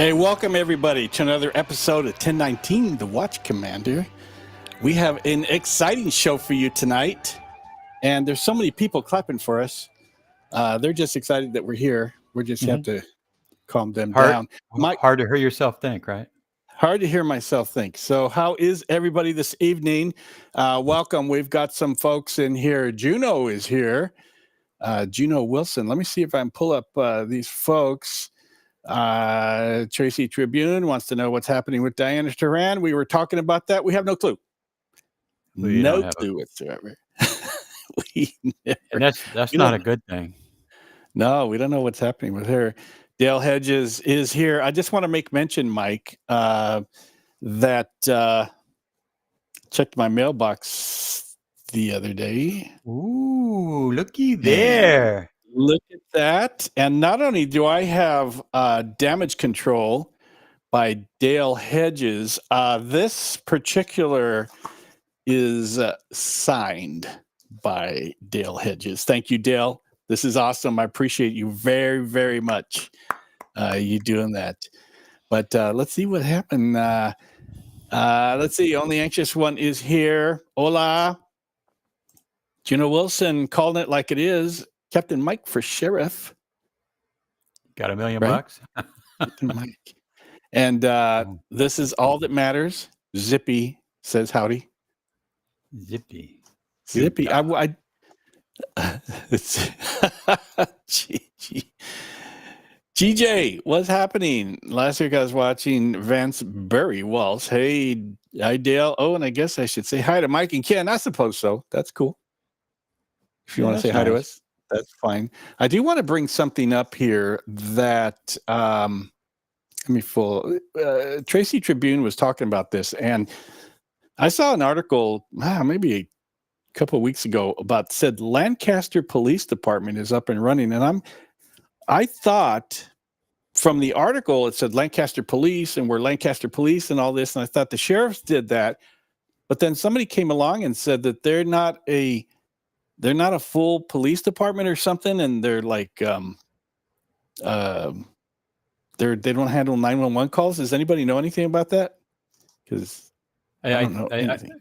Hey, welcome everybody to another episode of 1019, The Watch Commander. We have an exciting show for you tonight, and there's so many people clapping for us. They're just excited that we're here. We just have to calm them down. Hard to hear yourself think, right? Hard to hear myself think. So how is everybody this evening? Welcome. We've got some folks in here. Juno is here. Juno Wilson. Let me see if I can pull up these folks. Tracy Tribune wants to know what's happening with Diana Taran. We were talking about that. We have no clue. No clue whatsoever. And that's not a good thing. No, we don't know what's happening with her. Dale Hedges is here. I just want to make mention, Mike, that checked my mailbox the other day. Ooh, looky there. Look at that. And not only do I have Damage Control by Dale Hedges, this particular is signed by Dale Hedges. Thank you, Dale. This is awesome. I appreciate you very, very much. You doing that. But let's see what happened. Let's see. Only Anxious One is here. Hola. Juno Wilson calling it like it is. Captain Mike for sheriff. Got $1 million bucks? Captain Mike. And this is all that matters. Zippy says howdy. Zippy. GJ, what's happening? Last week I was watching Vance Berry Waltz. Hey, hi Dale. Oh, and I guess I should say hi to Mike and Ken. I suppose so. That's cool. If you want to say hi to us, that's fine. I do want to bring something up here that Tracy Tribune was talking about this, and I saw an article maybe a couple of weeks ago about said Lancaster Police Department is up and running, and I thought from the article it said Lancaster Police and we're Lancaster Police and all this, and I thought the sheriffs did that, but then somebody came along and said that they're not a full police department or something, and they're like they don't handle 911 calls. Does anybody know anything about that? Because I don't know anything.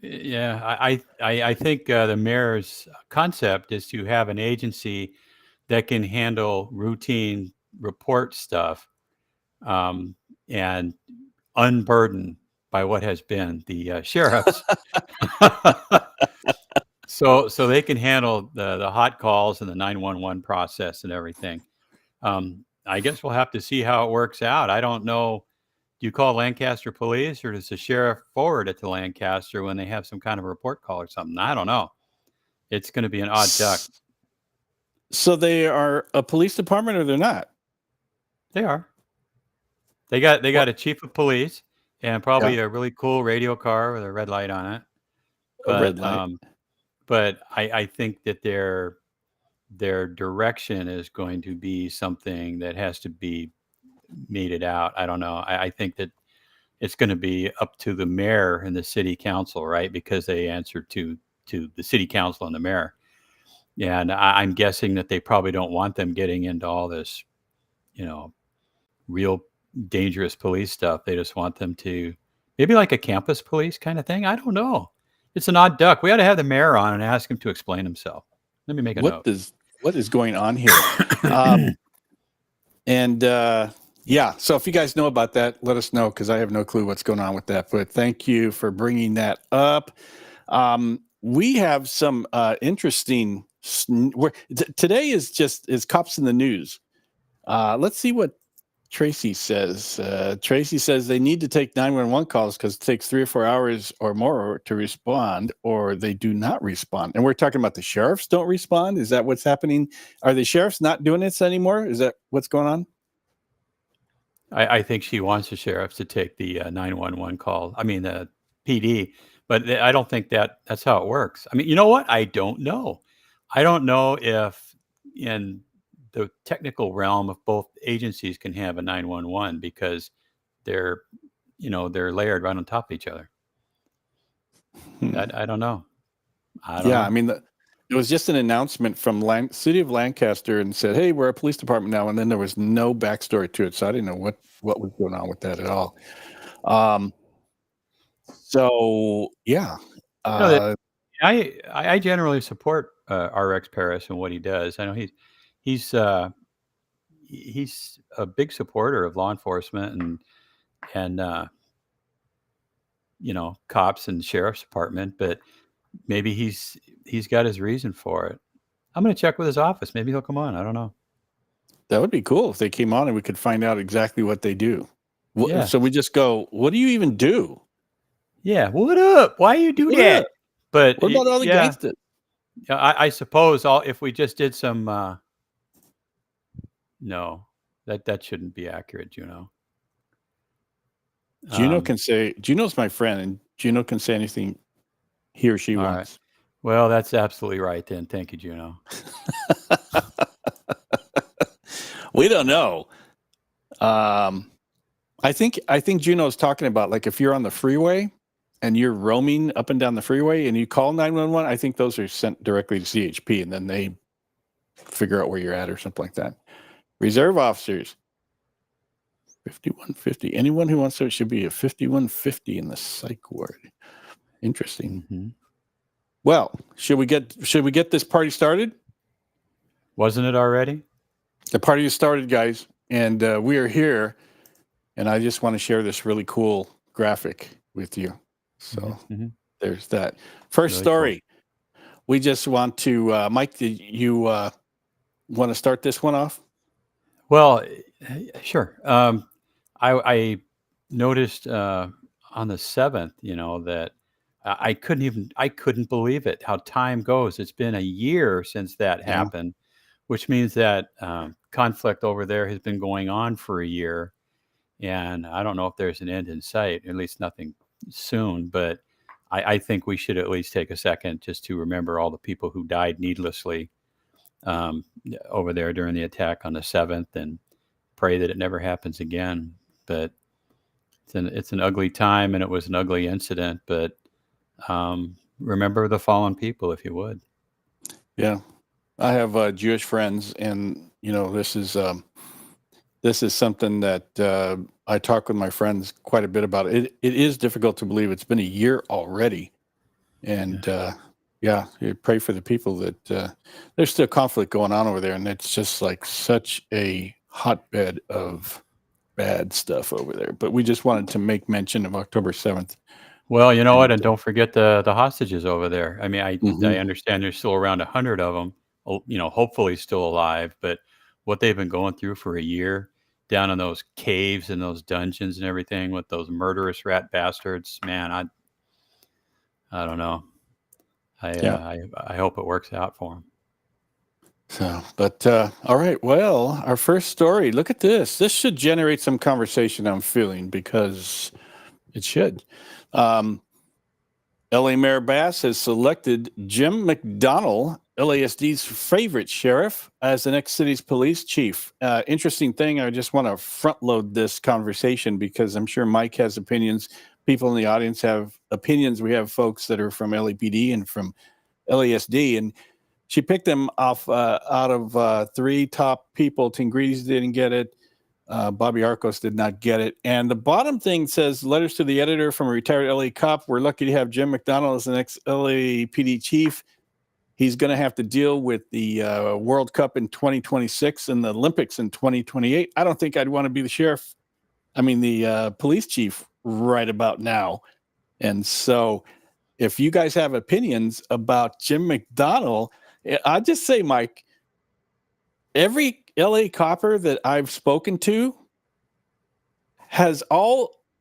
I think the mayor's concept is to have an agency that can handle routine report stuff and unburdened by what has been the sheriffs. So they can handle the hot calls and the 911 process and everything. I guess we'll have to see how it works out. I don't know. Do you call Lancaster Police, or does the sheriff forward it to Lancaster when they have some kind of report call or something? I don't know. It's going to be an odd duck. So they are a police department, or they're not? They are. They got a chief of police and probably a really cool radio car with a red light on it. A red light. But I think that their direction is going to be something that has to be meted out. I don't know. I think that it's going to be up to the mayor and the city council, right? Because they answer to the city council and the mayor. And I'm guessing that they probably don't want them getting into all this, real dangerous police stuff. They just want them to maybe like a campus police kind of thing. I don't know. It's an odd duck. We ought to have the mayor on and ask him to explain himself. Let me make a note. What is going on here? So if you guys know about that, let us know, because I have no clue what's going on with that. But thank you for bringing that up. We have some interesting. Today is cops in the news. Let's see what Tracy says. Tracy says they need to take 911 calls because it takes 3 or 4 hours or more to respond, or they do not respond. And we're talking about the sheriffs don't respond. Is that what's happening? Are the sheriffs not doing this anymore? Is that what's going on? I think she wants the sheriffs to take the 911 call. I mean, the PD, but I don't think that's how it works. I mean, you know what? I don't know. I don't know if in the technical realm of both agencies can have a 911 because they're layered right on top of each other. I don't know. I mean, It was just an announcement from City of Lancaster and said, "Hey, we're a police department now." And then there was no backstory to it, so I didn't know what was going on with that at all. So yeah, No, that uh, I generally support RX Paris and what he does. I know he's uh, he's a big supporter of law enforcement and cops and sheriff's department, but maybe he's got his reason for it. I'm gonna check with his office. Maybe he'll come on. I don't know. that would be cool if they came on and we could find out exactly what they do. Yeah, So we just go, "What do you even do? yeah. What up? Why you do What that? up? But What about all the yeah, gangsters?" I suppose all if we just did some. No, that shouldn't be accurate, Juno. Um, Juno's my friend, and Juno can say anything he or she all right. wants. Well, that's absolutely right then. Thank you, Juno. We don't know. I think Juno's talking about, like, if you're on the freeway and you're roaming up and down the freeway and you call 911, I think those are sent directly to CHP and then they figure out where you're at or something like that. Reserve officers, 5150. Anyone who wants to, it should be a 5150 in the psych ward. Interesting. Hmm. Well, should we get this party started? Wasn't it already? The party is started, guys, and we are here. And I just want to share this really cool graphic with you. So Mm-hmm. there's that. First Really story. We just want to, Mike, did you want to start this one off? Well, sure. I noticed on the 7th, that I couldn't believe it how time goes. It's been a year since that Yeah. happened, which means that conflict over there has been going on for a year, and I don't know if there's an end in sight. At least nothing soon. But I think we should at least take a second just to remember all the people who died needlessly um, over there during the attack on the 7th, and pray that it never happens again. But it's an ugly time, and it was an ugly incident. But remember the fallen people, if you would. Yeah. I have Jewish friends, and this is something that I talk with my friends quite a bit about. It is difficult to believe it's been a year already, and yeah, you pray for the people that there's still conflict going on over there, and it's just like such a hotbed of bad stuff over there. But we just wanted to make mention of October 7th. Well, you know what, And and don't forget the hostages over there. I mean, I mhm. understand there's still around 100 of them, hopefully still alive. But what they've been going through for a year down in those caves and those dungeons and everything with those murderous rat bastards, man, I don't know. Yeah. I hope it works out for them. So, but all right. Well, our first story. Look at this. This should generate some conversation. I'm feeling, because it should. Um, LA Mayor Bass has selected Jim McDonnell, LASD's favorite sheriff, as the next city's police chief. Interesting thing. I just want to front load this conversation because I'm sure Mike has opinions. People in the audience have opinions. We have folks that are from LAPD and from LASD, and she picked them off out of three top people. Tingrides didn't get it. Bobby Arcos did not get it. And the bottom thing says, letters to the editor from a retired LA cop. We're lucky to have Jim McDonnell as the next LAPD chief. He's going to have to deal with the World Cup in 2026 and the Olympics in 2028. I don't think I'd want to be the police chief right about now. And so if you guys have opinions about Jim McDonnell, I'd just say, Mike, every LA copper that I've spoken to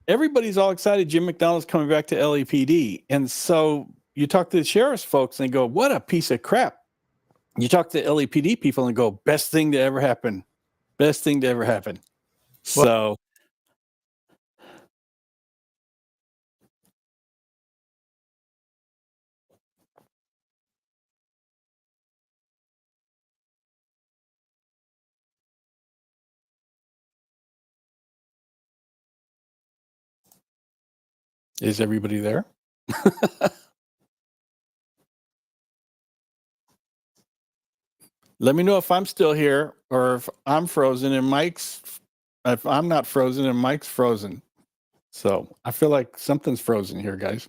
everybody's all excited Jim McDonnell's coming back to LAPD. And so you talk to the sheriff's folks and they go, what a piece of crap. You talk to LAPD people and go, best thing to ever happen. Best thing to ever happen. Well, So is everybody there? Let me know if I'm still here or if I'm frozen and if I'm not frozen and Mike's frozen. So I feel like something's frozen here, guys.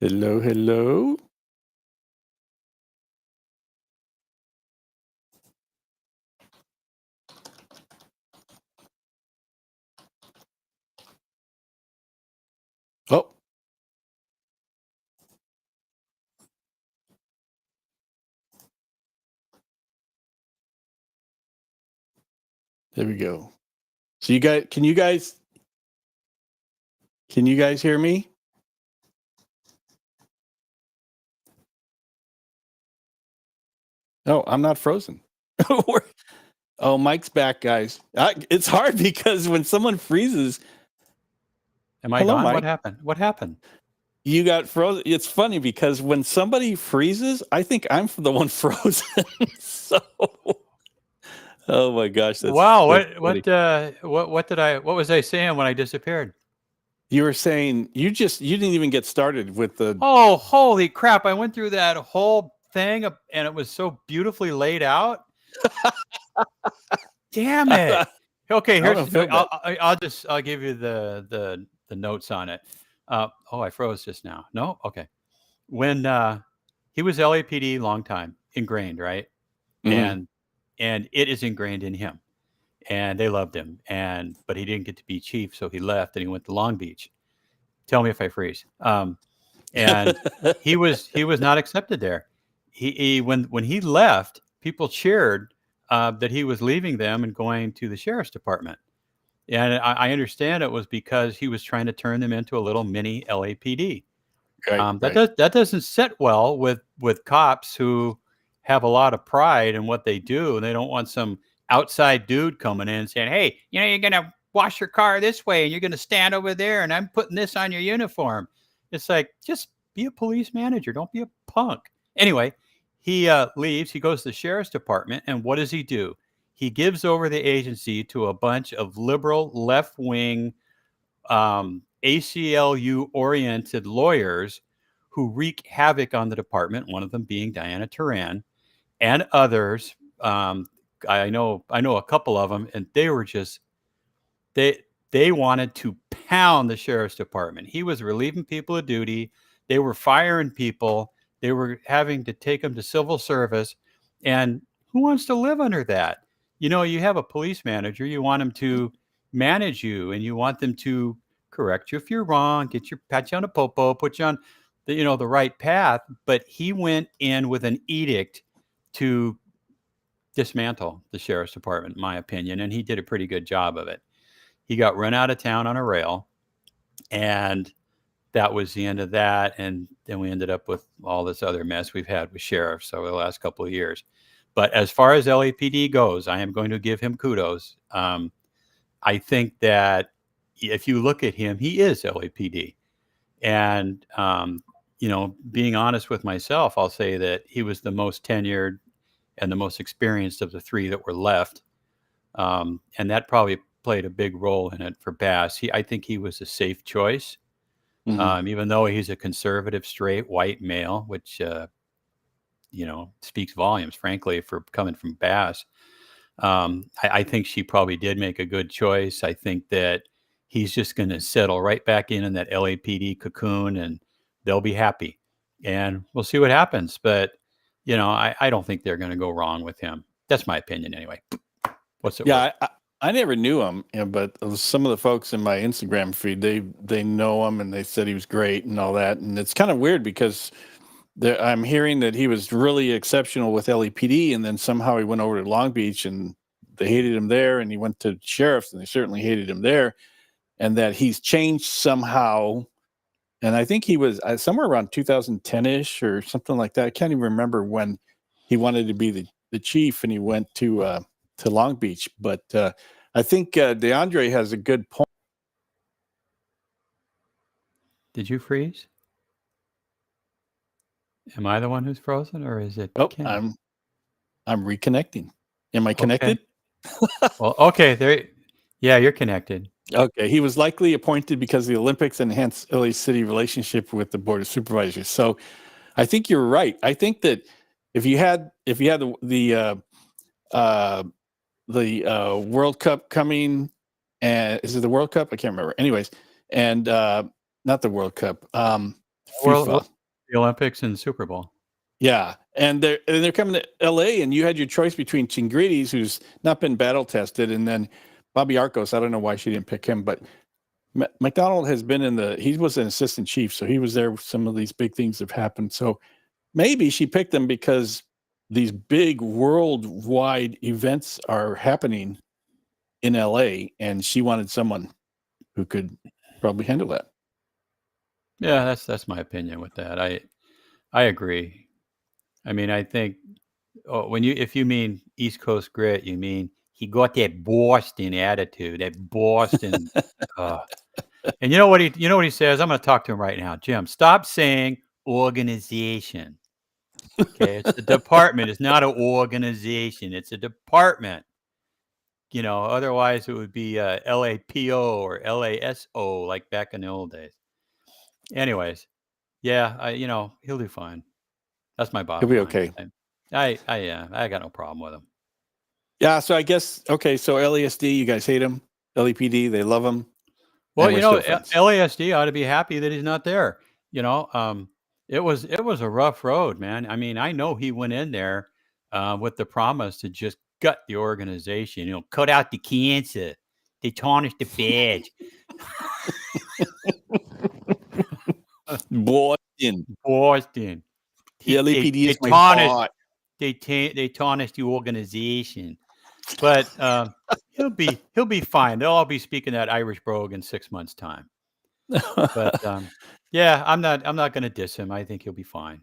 Hello, hello. Oh, there we go. So can you guys hear me? No, I'm not frozen. Oh, Mike's back, guys. It's hard because when someone freezes. Am I Hello, gone? Mike. What happened? What happened? You got frozen. It's funny because when somebody freezes, I think I'm the one frozen. So, oh my gosh, Wow. funny. What was I saying when I disappeared? You were saying you didn't even get started with the. Oh, holy crap. I went through that whole thing and it was so beautifully laid out. Damn it. Okay, I'll give you the notes on it. I froze just now. No? Okay. When he was LAPD long time, ingrained, right? Mhm. And it is ingrained in him. And they loved him. But he didn't get to be chief, so he left and he went to Long Beach. Tell me if I freeze. And he was not accepted there. When he left, people cheered that he was leaving them and going to the sheriff's department. And I understand it was because he was trying to turn them into a little mini LAPD. Right. That doesn't sit well with cops who have a lot of pride in what they do, and they don't want some outside dude coming in and saying, "Hey, you're gonna wash your car this way, and you're gonna stand over there, and I'm putting this on your uniform." It's like, just be a police manager. Don't be a punk. Anyway, he leaves. He goes to the sheriff's department, and what does he do? He gives over the agency to a bunch of liberal, left-wing, ACLU-oriented lawyers who wreak havoc on the department. One of them being Diana Turan, and others. I know a couple of them, and they were just they wanted to pound the sheriff's department. He was relieving people of duty. They were firing people. They were having to take them to civil service. And who wants to live under that? You have a police manager. You want him to manage you, and you want them to correct you if you're wrong, pat you on the popo, put you on the right path. But he went in with an edict to dismantle the sheriff's department, in my opinion, and he did a pretty good job of it. He got run out of town on a rail, and that was the end of that. And then we ended up with all this other mess we've had with sheriffs over the last couple of years. But as far as LAPD goes, I am going to give him kudos. I think that if you look at him, he is LAPD. And, being honest with myself, I'll say that he was the most tenured and the most experienced of the three that were left. And that probably played a big role in it for Bass. I think he was a safe choice, even though he's a conservative, straight, white male, which, speaks volumes, frankly, for coming from Bass. I think she probably did make a good choice. I think that he's just going to settle right back in that LAPD cocoon, and they'll be happy. And we'll see what happens. But, I don't think they're going to go wrong with him. That's my opinion anyway. What's it worth? I never knew him, but some of the folks in my Instagram feed, they know him, and they said he was great and all that. And it's kind of weird because I'm hearing that he was really exceptional with LAPD, and then somehow he went over to Long Beach and they hated him there, and he went to sheriffs and they certainly hated him there, and that he's changed somehow. And I think he was somewhere around 2010-ish or something like that. I can't even remember when he wanted to be the chief and he went to Long Beach. But I think DeAndre has a good point. Did you freeze? Am I the one who's frozen, or is it Ken? I'm reconnecting. Am I connected? Okay. Well, okay. Yeah, you're connected. Okay, he was likely appointed because the Olympics enhanced LA City relationship with the Board of Supervisors. So I think you're right. I think that if you had the World Cup coming, and is it the World Cup? I can't remember. Anyways, and not the World Cup, World, FIFA. the Olympics and Super Bowl. Yeah, and they're coming to LA, and you had your choice between Chingrides, who's not been battle tested, and then Bobby Arcos. I don't know why she didn't pick him, but McDonnell has been he was an assistant chief, so he was there. Some of these big things have happened. So maybe she picked him because these big worldwide events are happening in LA, and she wanted someone who could probably handle that. Yeah, that's my opinion with that. I agree. I mean, I think if you mean East Coast grit, you mean he got that Boston attitude, that Boston. uh, and you know what he says? I'm going to talk to him right now, Jim. Stop saying organization. Okay, it's a department. It's not an organization. It's a department. Otherwise it would be LAPO or LASO like back in the old days. Anyways, yeah, he'll do fine. That's my He'll bottom be line. okay. I got no problem with him. Yeah, so I guess okay. So LASD, you guys hate him. LAPD, they love him. Well, LASD ought to be happy that he's not there. It was a rough road, man. I mean, I know he went in there with the promise to just gut the organization. Cut out the cancer. They tarnished the badge. Boston. The LAPD is my heart. They tarnished the organization, but he'll be fine. They'll all be speaking that Irish brogue in 6 months' time. But yeah, I'm not going to diss him. I think he'll be fine.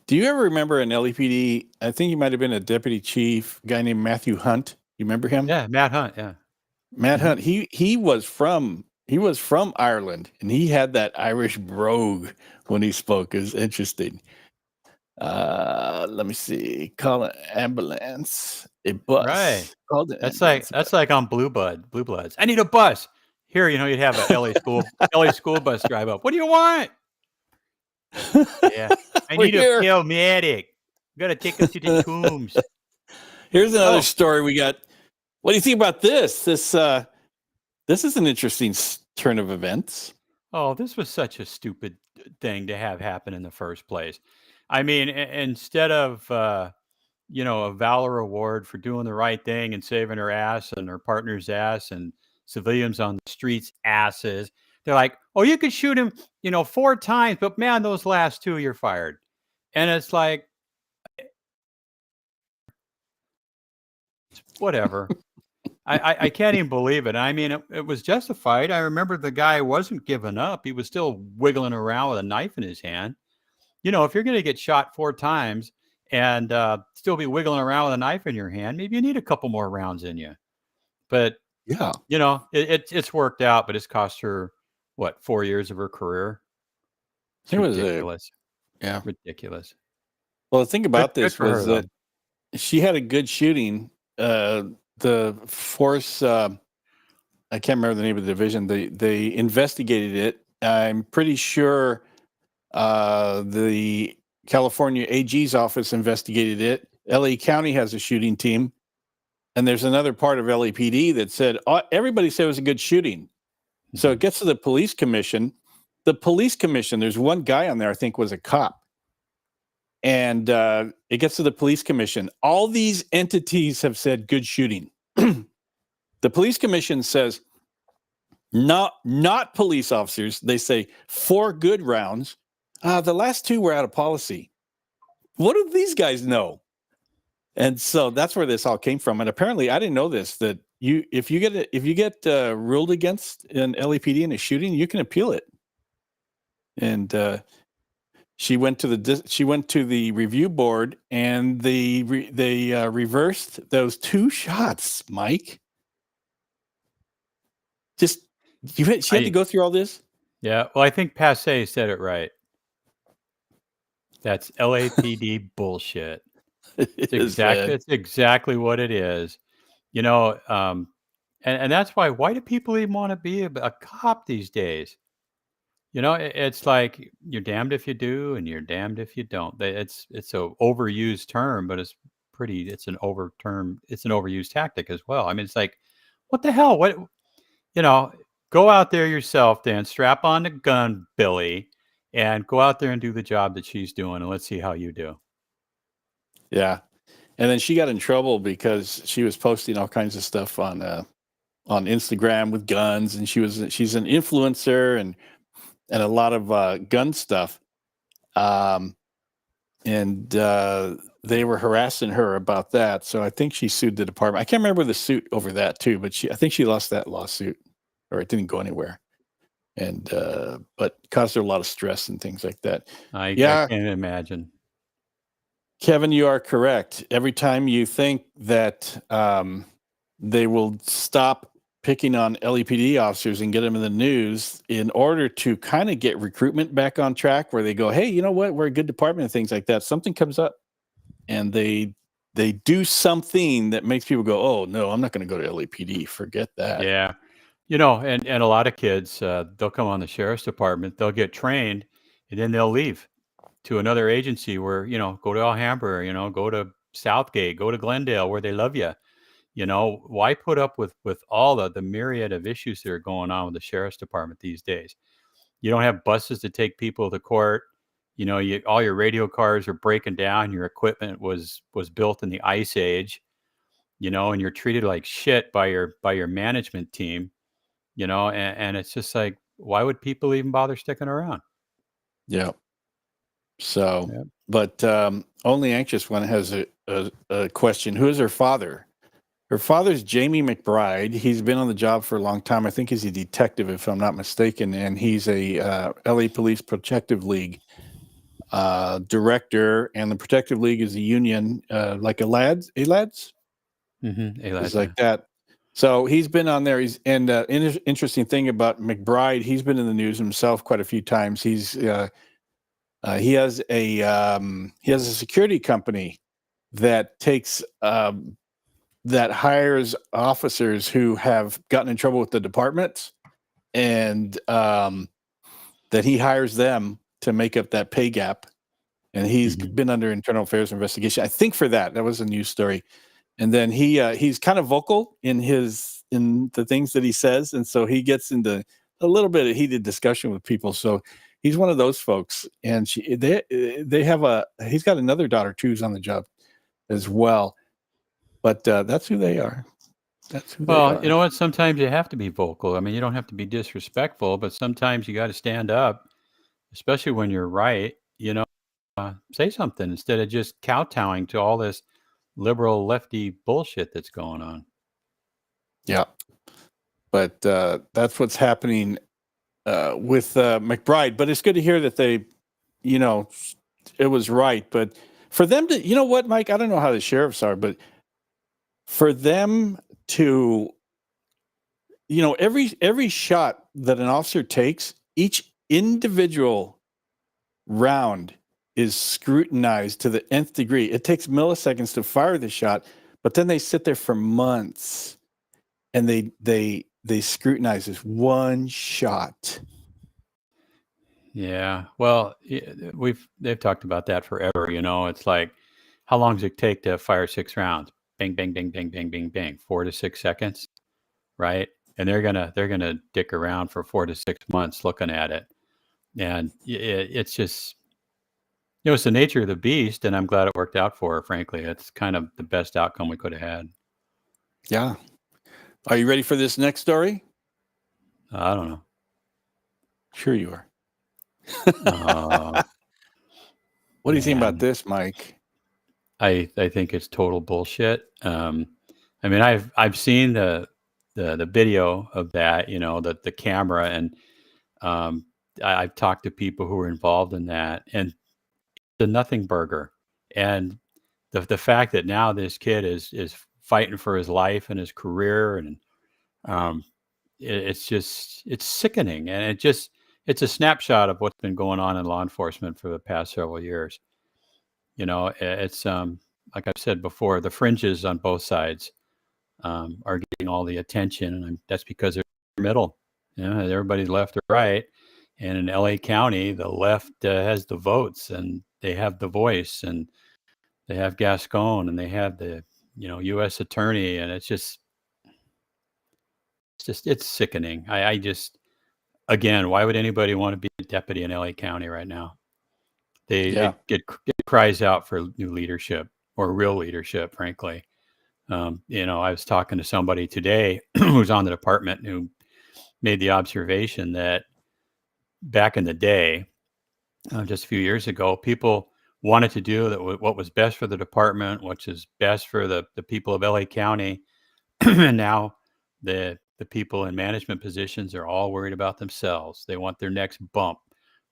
Do you ever remember an LAPD? I think he might have been a deputy chief, a guy named Matthew Hunt. You remember him? Yeah, Matt Hunt. Yeah, Matt Hunt. He was from Ireland, and he had that Irish brogue when he spoke. It was interesting. Let me see. Call an ambulance. A bus. Right. Called That's like on Blue Bloods. I need a bus. Here, you'd have a LA school bus drive up. What do you want? Yeah, I need a paramedic. Got to take him to the tombs. Here's another story we got. What do you think about this? This is an interesting turn of events. Oh, this was such a stupid thing to have happen in the first place. I mean, instead of a valor award for doing the right thing and saving her ass and her partner's ass and civilians on the streets asses, they're like, oh, you could shoot him 4 times, but man, those last 2 you're fired. And it's like, whatever. I can't even believe it. I mean, it was justified. I remember the guy wasn't giving up. He was still wiggling around with a knife in his hand. If you're going to get shot 4 times and still be wiggling around with a knife in your hand, maybe you need a couple more rounds in you. But yeah, it's worked out. But it's cost her 4 years of her career. It's ridiculous. Yeah, ridiculous. Well, the thing about this was that she had a good shooting. The force, I can't remember the name of the division. They investigated it. I'm pretty sure the California AG's office investigated it. LA County has a shooting team, and there's another part of LAPD that said everybody said it was a good shooting. So it gets to the police commission. The police commission, there's one guy on there I think was a cop. And it gets to the police commission. All these entities have said good shooting. The police commission says not police officers. They say 4 good rounds. The last 2 were out of policy. What do these guys know? And so that's where this all came from. And apparently, I didn't know this, that if you get ruled against an LAPD in a shooting, you can appeal it. And she went to the review board, and they reversed those 2 shots. Mike, she had to go through all this. Yeah, well, I think Passe said it right. That's LAPD bullshit. It's exactly what it is. And that's why do people even want to be a cop these days? It's like you're damned if you do and you're damned if you don't. It's a overused term, but it's an it's an overused tactic as well. I mean, it's like, what the hell? You know, go out there yourself, Dan, strap on the gun, Billy, and go out there and do the job that she's doing, and let's see how you do. Yeah. And then she got in trouble because she was posting all kinds of stuff on Instagram with guns, and she's an influencer and a lot of gun stuff. And they were harassing her about that. So I think she sued the department. I can't remember the suit over that too, but I think she lost that lawsuit, or it didn't go anywhere. And but caused her a lot of stress and things like that. I Yeah, can't imagine. Kevin, you are correct. Every time you think that they will stop picking on LAPD officers and get them in the news in order to kind of get recruitment back on track, where they go, hey, you know what, we're a good department and things like that, something comes up and they do something that makes people go, oh no, I'm not going to go to LAPD, forget that. Yeah. And a lot of kids, they'll come on the sheriff's department, they'll get trained, and then they'll leave to another agency where, go to Alhambra, go to Southgate, go to Glendale, where they love you. Why put up with all the myriad of issues that are going on with the sheriff's department these days? You don't have buses to take people to court. All your radio cars are breaking down. Your equipment was built in the Ice Age, and you're treated like shit by your management team. And it's just like, why would people even bother sticking around? Yeah. So, Yeah. but Only Anxious One has a question. Who is her father? Her father's Jamie McBride. He's been on the job for a long time. I think he's a detective, if I'm not mistaken, and he's a LA Police Protective League director. And the Protective League is a union, like ALADS. Mm-hmm. It's like that. So he's been on there. Interesting thing about McBride, he's been in the news himself quite a few times. He has a security company that takes that hires officers who have gotten in trouble with the department, and that he hires them to make up that pay gap. And he's been under internal affairs investigation, I think, for that. That was a news story. And then he's kind of vocal in the things that he says, and so he gets into a little bit of heated discussion with people. So he's one of those folks. And he's got another daughter too who's on the job as well. But that's who they are. That's who they are. Well, you know what? Sometimes you have to be vocal. I mean, you don't have to be disrespectful, but sometimes you got to stand up, especially when you're right. Say something instead of just kowtowing to all this liberal lefty bullshit that's going on. Yeah. But that's what's happening with McBride. But it's good to hear that it was right. But for them to, you know what, Mike, I don't know how the sheriffs are, but for them to, every shot that an officer takes, each individual round is scrutinized to the nth degree. It takes milliseconds to fire the shot, but then they sit there for months and they scrutinize this one shot. Yeah. Well, they've talked about that forever. It's like, how long does it take to fire 6 rounds? Bang, bang, bang, bang, bang, bang, bang. 4 to 6 seconds, right? And they're gonna dick around for 4 to 6 months looking at it, and it's just, it's the nature of the beast. And I'm glad it worked out for her. Frankly, it's kind of the best outcome we could have had. Yeah. Are you ready for this next story? I don't know. Sure you are. What do you think about this, Mike? I think it's total bullshit. I mean, I've seen the video of that, the camera, and I've talked to people who were involved in that, and the nothing burger. And the fact that now this kid is fighting for his life and his career, and it's sickening. And it's a snapshot of what's been going on in law enforcement for the past several years. It's like I've said before, the fringes on both sides are getting all the attention, and that's because they're middle. Everybody's left or right. And in LA County, the left has the votes, and they have the voice, and they have Gascon, and they have the U.S. attorney, and it's sickening. I just, again, why would anybody want to be a deputy in LA County right now? It cries out for new leadership, or real leadership, frankly. I was talking to somebody today who's on the department who made the observation that back in the day, just a few years ago, people wanted to do what was best for the department, which is best for the people of LA County. And now the people in management positions are all worried about themselves. They want their next bump.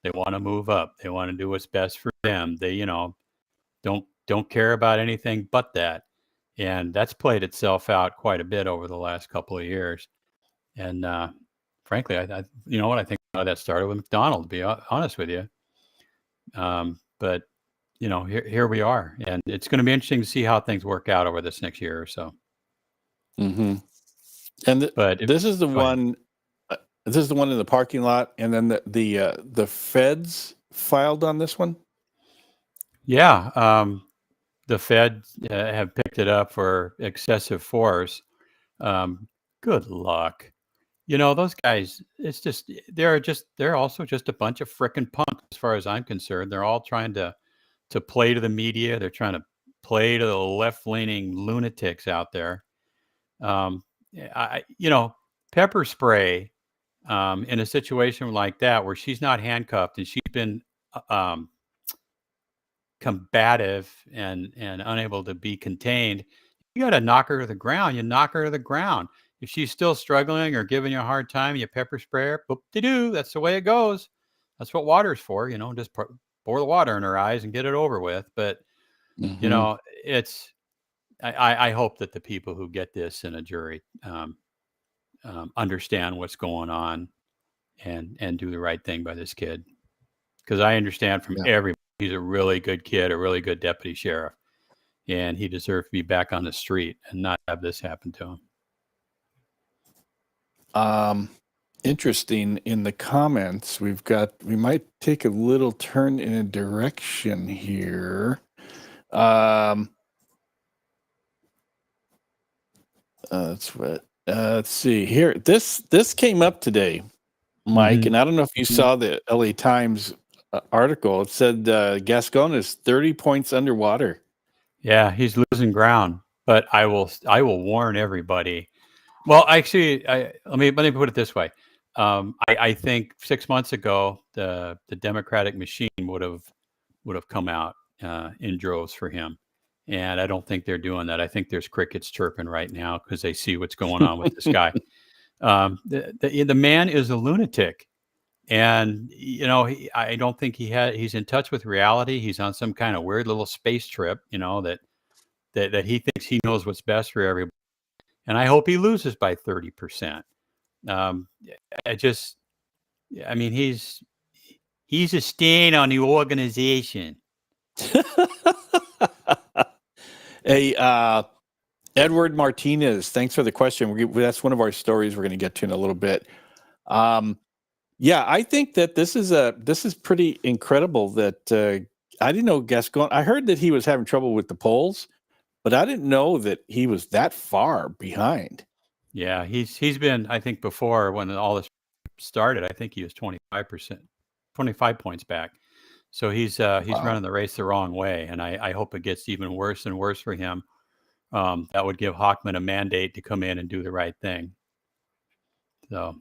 They want to move up. They want to do what's best for them. They, don't care about anything but that. And that's played itself out quite a bit over the last couple of years. And frankly, I think that started with McDonnell, to be honest with you. But here we are, and it's going to be interesting to see how things work out over this next year or so. Mm-hmm. And this is the one. This is the one in the parking lot, and then the feds filed on this one. Yeah, the feds have picked it up for excessive force. Good luck. Those guys, it's just they're also just a bunch of frickin' punks as far as I'm concerned. They're all trying to play to the media. They're trying to play to the left-leaning lunatics out there. Pepper spray in a situation like that where she's not handcuffed and she's been combative and unable to be contained, you got to knock her to the ground. You knock her to the ground. If she's still struggling or giving you a hard time, you pepper spray her. Boop-de-doo. That's the way it goes. That's what water's for. Just pour the water in her eyes and get it over with. But it's. I hope that the people who get this in a jury understand what's going on and do the right thing by this kid. Because I understand from everybody, he's a really good kid, a really good deputy sheriff, and he deserves to be back on the street and not have this happen to him. Interesting. In the comments, we might take a little turn in a direction here. Let's see here. This came up today, Mike, and I don't know if you saw the LA Times article. It said Gascon is 30 points underwater. Yeah, he's losing ground, but I will warn everybody. Well, actually, let me put it this way. I think 6 months ago, the Democratic machine would have come out in droves for him, and I don't think they're doing that. I think there's crickets chirping right now because they see what's going on with this guy. The man is a lunatic, and I don't think he's in touch with reality. He's on some kind of weird little space trip, that he thinks he knows what's best for everybody. And I hope he loses by 30%. He's a stain on the organization. Hey, Edward Martinez, thanks for the question. That's one of our stories we're going to get to in a little bit. I think that this is pretty incredible that I didn't know Gascon. I heard that he was having trouble with the polls, but I didn't know that he was that far behind. Yeah, he's been, I think, before when all this started, I think he was 25%, 25 points back. So he's running the race the wrong way, and I hope it gets even worse and worse for him. That would give Hochman a mandate to come in and do the right thing. So,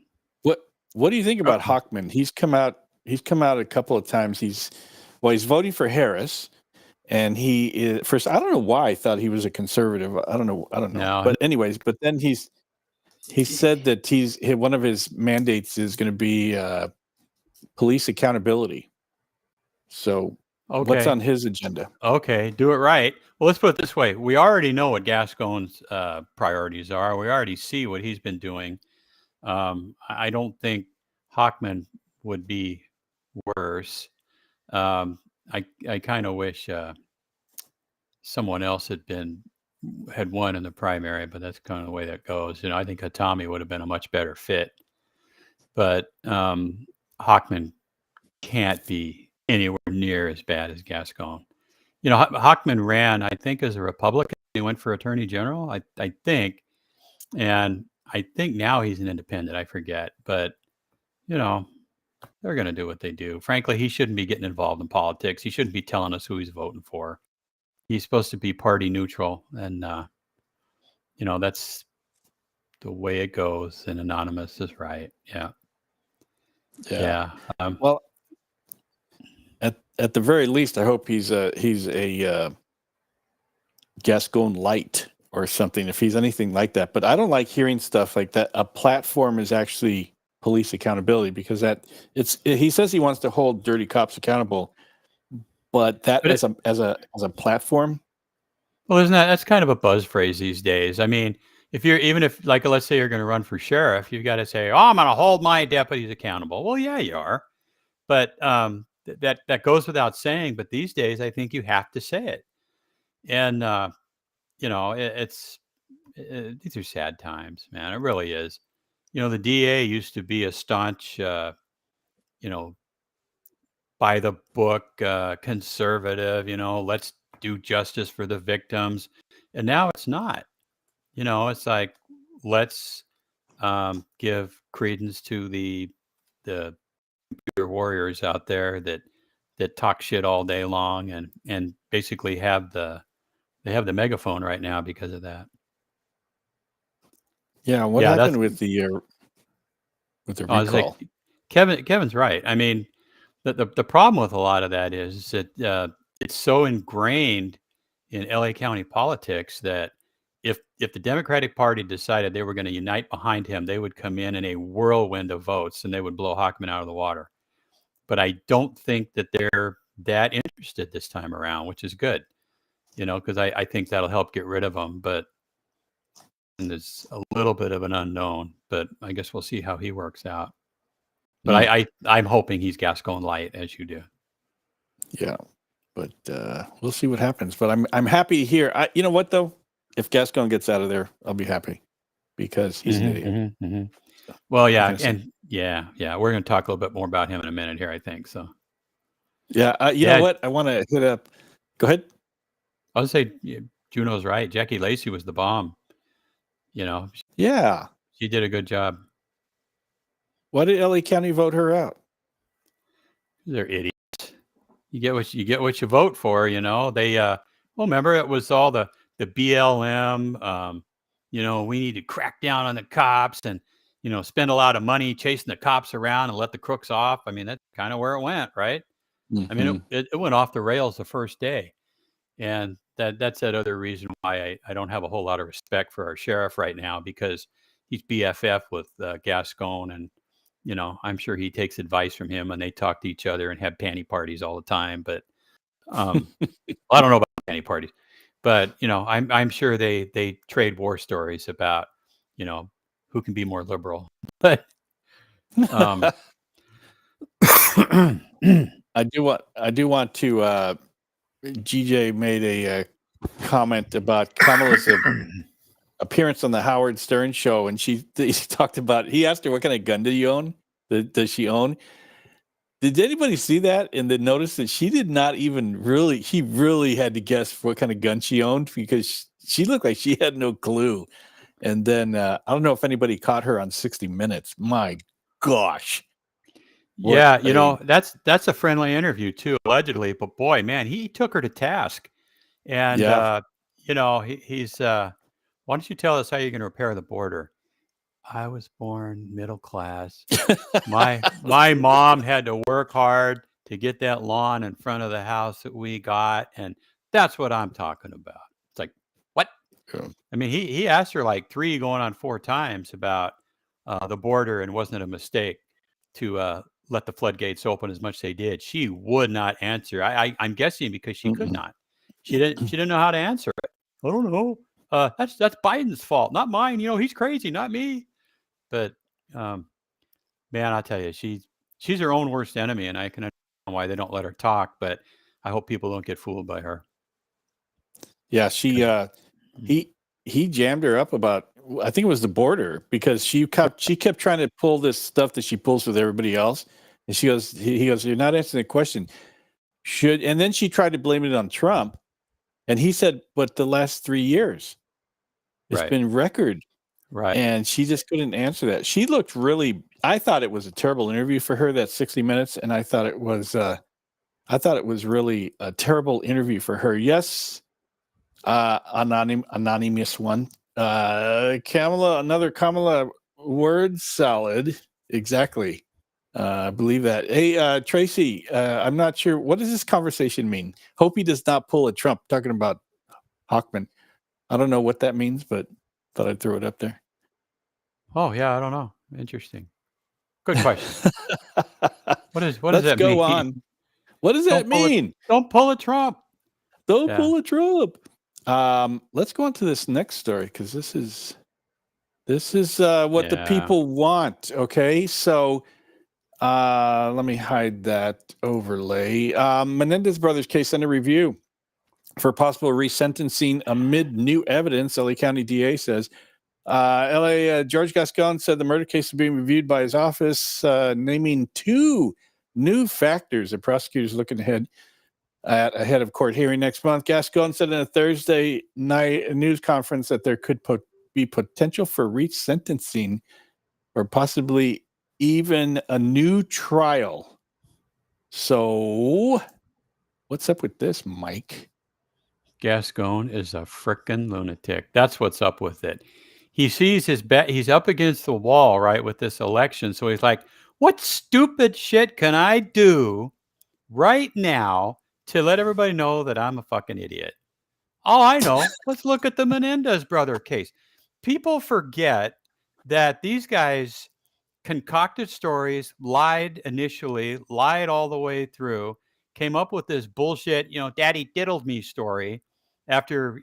what do you think about Hochman? He's come out a couple of times. He's voting for Harris, and he is first. I don't know why I thought he was a conservative. I don't know. No. But anyways, but then he said that one of his mandates is going to be police accountability. So what's on his agenda? Okay, do it right. Well, let's put it this way. We already know what Gascon's priorities are. We already see what he's been doing. I don't think Hochman would be worse. I kind of wish someone else had been had won in the primary, but that's kind of the way that goes. I think Hatami would have been a much better fit, but Hockman can't be anywhere near as bad as Gascon. Hockman ran, I think, as a Republican. He went for Attorney General, I think, and I think now he's an independent. I forget, but they're going to do what they do. Frankly, he shouldn't be getting involved in politics. He shouldn't be telling us who he's voting for. He's supposed to be party neutral, and that's the way it goes. And Anonymous is right. Yeah. Well, at the very least, I hope he's a Gascon light or something, if he's anything like that. But I don't like hearing stuff like that. A platform is actually police accountability, because he says he wants to hold dirty cops accountable, but as a platform. Well, that's kind of a buzz phrase these days. I mean, if let's say you're going to run for sheriff, you've got to say, "Oh, I'm going to hold my deputies accountable." Well, yeah, you are, but that goes without saying. But these days, I think you have to say it, and these are sad times, man. It really is. The DA used to be a staunch, by the book, conservative. Let's do justice for the victims, and now it's not. It's like, let's give credence to the computer warriors out there that talk shit all day long and basically have the megaphone right now because of that. Yeah, what happened with the recall? Kevin's right. I mean, the problem with a lot of that is that it's so ingrained in LA County politics that if the Democratic Party decided they were going to unite behind him, they would come in a whirlwind of votes and they would blow Hockman out of the water. But I don't think that they're that interested this time around, which is good, because I think that'll help get rid of him. But there's a little bit of an unknown, but I guess we'll see how he works out. But I'm hoping he's Gascon light, as you do. Yeah, but we'll see what happens. But I'm happy to hear. You know what though? If Gascon gets out of there, I'll be happy, because he's an idiot. So, well, yeah, we're going to talk a little bit more about him in a minute here, I think. So, yeah, you know what? I want to hit up. Go ahead. I would say Juno's right. Jackie Lacey was the bomb. Yeah, she did a good job. Why did LA County vote her out? They're idiots. You get what you vote for. They remember, it was all the BLM. We need to crack down on the cops and spend a lot of money chasing the cops around and let the crooks off. I mean, that's kind of where it went, right? Mm-hmm. I mean, it went off the rails the first day, and that's that other reason why I don't have a whole lot of respect for our sheriff right now, because he's BFF with Gascon, and I'm sure he takes advice from him, and they talk to each other and have panty parties all the time. But I don't know about panty parties, but I'm sure they trade war stories about who can be more liberal. But I do want to. GJ made a comment about Kamala's appearance on the Howard Stern show, and he talked about. He asked her, "What kind of gun do you own? Does she own?" Did anybody see that and then notice that she did not even really? He really had to guess what kind of gun she owned, because she looked like she had no clue. And then I don't know if anybody caught her on 60 Minutes. My gosh. Yeah, that's a friendly interview too, allegedly. But boy, man, he took her to task. And he's why don't you tell us how you're going to repair the border? I was born middle class. My mom had to work hard to get that lawn in front of the house that we got, and that's what I'm talking about. It's like, what? Yeah. I mean, he asked her like 3 going on 4 times about the border, and wasn't it a mistake to let the floodgates open as much as they did? She would not answer. I'm guessing because she could not. She didn't know how to answer it. I don't know. That's Biden's fault, not mine. He's crazy, not me. But man, I'll tell you, she's her own worst enemy, and I can understand why they don't let her talk. But I hope people don't get fooled by her. Yeah, she he jammed her up about, I think it was the border, because she kept trying to pull this stuff that she pulls with everybody else, and he goes, "You're not answering the question." And then she tried to blame it on Trump, and he said, "But the last 3 years, it's Right. been record." Right. And she just couldn't answer that. She looked really. I thought it was a terrible interview for her, that 60 Minutes, and I thought it was. I thought it was really a terrible interview for her. Yes, anonymous one. Another Kamala word salad. Exactly. I believe that. Hey, Tracy, I'm not sure. What does this conversation mean? Hope he does not pull a Trump talking about Hochman. I don't know what that means, but thought I'd throw it up there. Oh, yeah, I don't know. Interesting. Good question. What does Let's that go mean? on. What does that mean? Don't pull a Trump. Don't Yeah. pull a Trump. Let's go on to this next story, because this is what the people want. Okay, so let me hide that overlay. Menendez Brothers case under review for possible resentencing amid new evidence. LA County DA says. George Gascon said the murder case is being reviewed by his office, naming 2 new factors that prosecutors looking ahead of court hearing next month. Gascon said in a Thursday night news conference that there could be potential for resentencing or possibly even a new trial. So, what's up with this, Mike? Gascon is a frickin' lunatic. That's what's up with it. He sees he's up against the wall, right, with this election. So he's like, what stupid shit can I do right now to let everybody know that I'm a fucking idiot? Oh, I know. Let's look at the Menendez brother case. People forget that these guys concocted stories, lied initially, lied all the way through, came up with this bullshit, daddy diddled me story after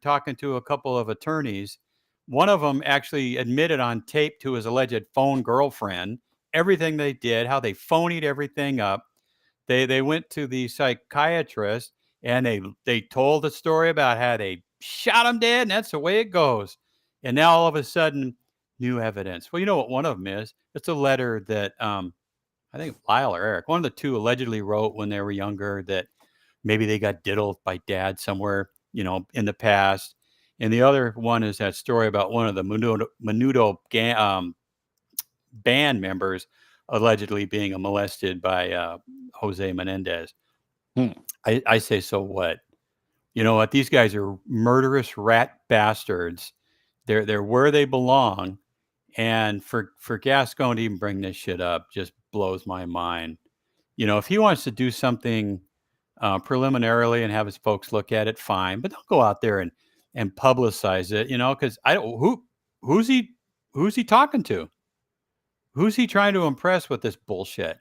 talking to a couple of attorneys. One of them actually admitted on tape to his alleged phone girlfriend everything they did, how they phonied everything up. They went to the psychiatrist and they told the story about how they shot him dead, and that's the way it goes. And now all of a sudden, new evidence. Well, you know what one of them is? It's a letter that I think Lyle or Eric, one of the 2 allegedly wrote when they were younger, that maybe they got diddled by dad somewhere, in the past. And the other one is that story about one of the Menudo band members allegedly being molested by Jose Menendez. I say, so what? You know what? These guys are murderous rat bastards. They're where they belong. And for Gascon to even bring this shit up just blows my mind. If he wants to do something preliminarily and have his folks look at it, fine. But don't go out there and publicize it, because I don't who's he talking to? Who's he trying to impress with this bullshit?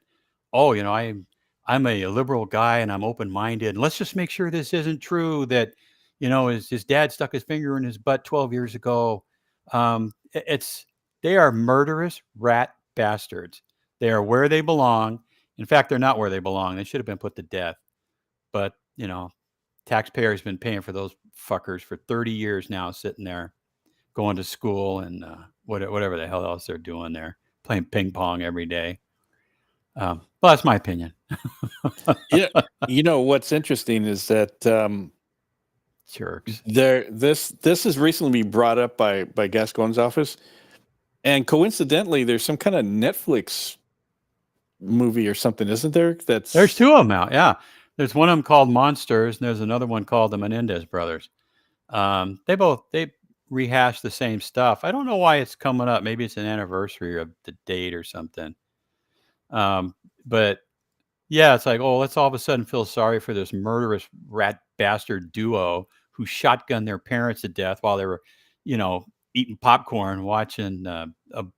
Oh, I'm a liberal guy and I'm open minded. And let's just make sure this isn't true. That his dad stuck his finger in his butt 12 years ago. They are murderous rat bastards. They are where they belong. In fact, they're not where they belong. They should have been put to death. But taxpayers been paying for those fuckers for 30 years now, sitting there, going to school and whatever the hell else they're doing there, playing ping pong every day. Well, that's my opinion. Yeah, what's interesting is that jerks. This has recently been brought up by Gascon's office, and coincidentally, there's some kind of Netflix movie or something, isn't there? There's 2 of them out. Yeah, there's one of them called Monsters, and there's another one called the Menendez Brothers. They rehash the same stuff. I don't know why it's coming up. Maybe it's an anniversary of the date or something. But yeah, it's like, let's all of a sudden feel sorry for this murderous rat bastard duo who shotgunned their parents to death while they were, eating popcorn, watching a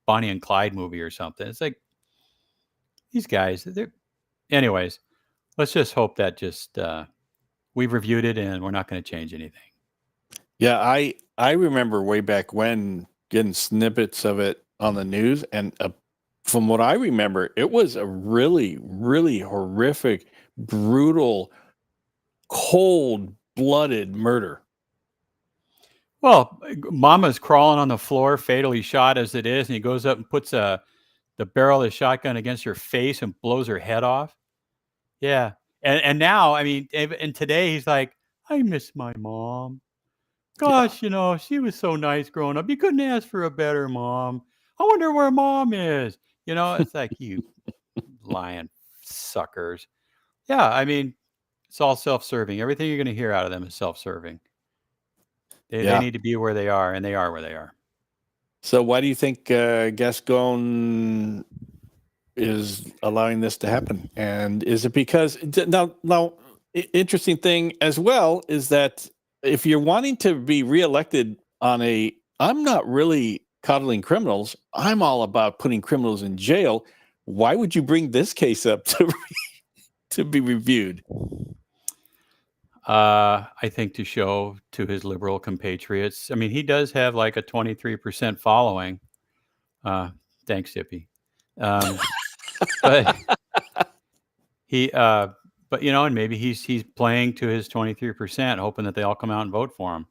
Bonnie and Clyde movie or something. It's like, these guys, anyways, let's just hope that we've reviewed it and we're not going to change anything. Yeah, I remember way back when getting snippets of it on the news, and from what I remember, it was a really, really horrific, brutal, cold-blooded murder. Well, Mama's crawling on the floor, fatally shot as it is, and he goes up and puts the barrel of the shotgun against her face and blows her head off. Yeah, and now, I mean, and today he's like, I miss my mom. Yeah. Gosh, she was so nice growing up. You couldn't ask for a better mom. I wonder where mom is. It's like, you lying suckers. Yeah, I mean, it's all self-serving. Everything you're going to hear out of them is self-serving. They Yeah. need to be where they are, and they are where they are. So why do you think Gascon is allowing this to happen? And is it because now interesting thing as well is that if you're wanting to be reelected on I'm not really coddling criminals, I'm all about putting criminals in jail. Why would you bring this case up to be reviewed? I think to show to his liberal compatriots. I mean, he does have like a 23% following. Thanks, Dippy. But and maybe he's playing to his 23%, hoping that they all come out and vote for him.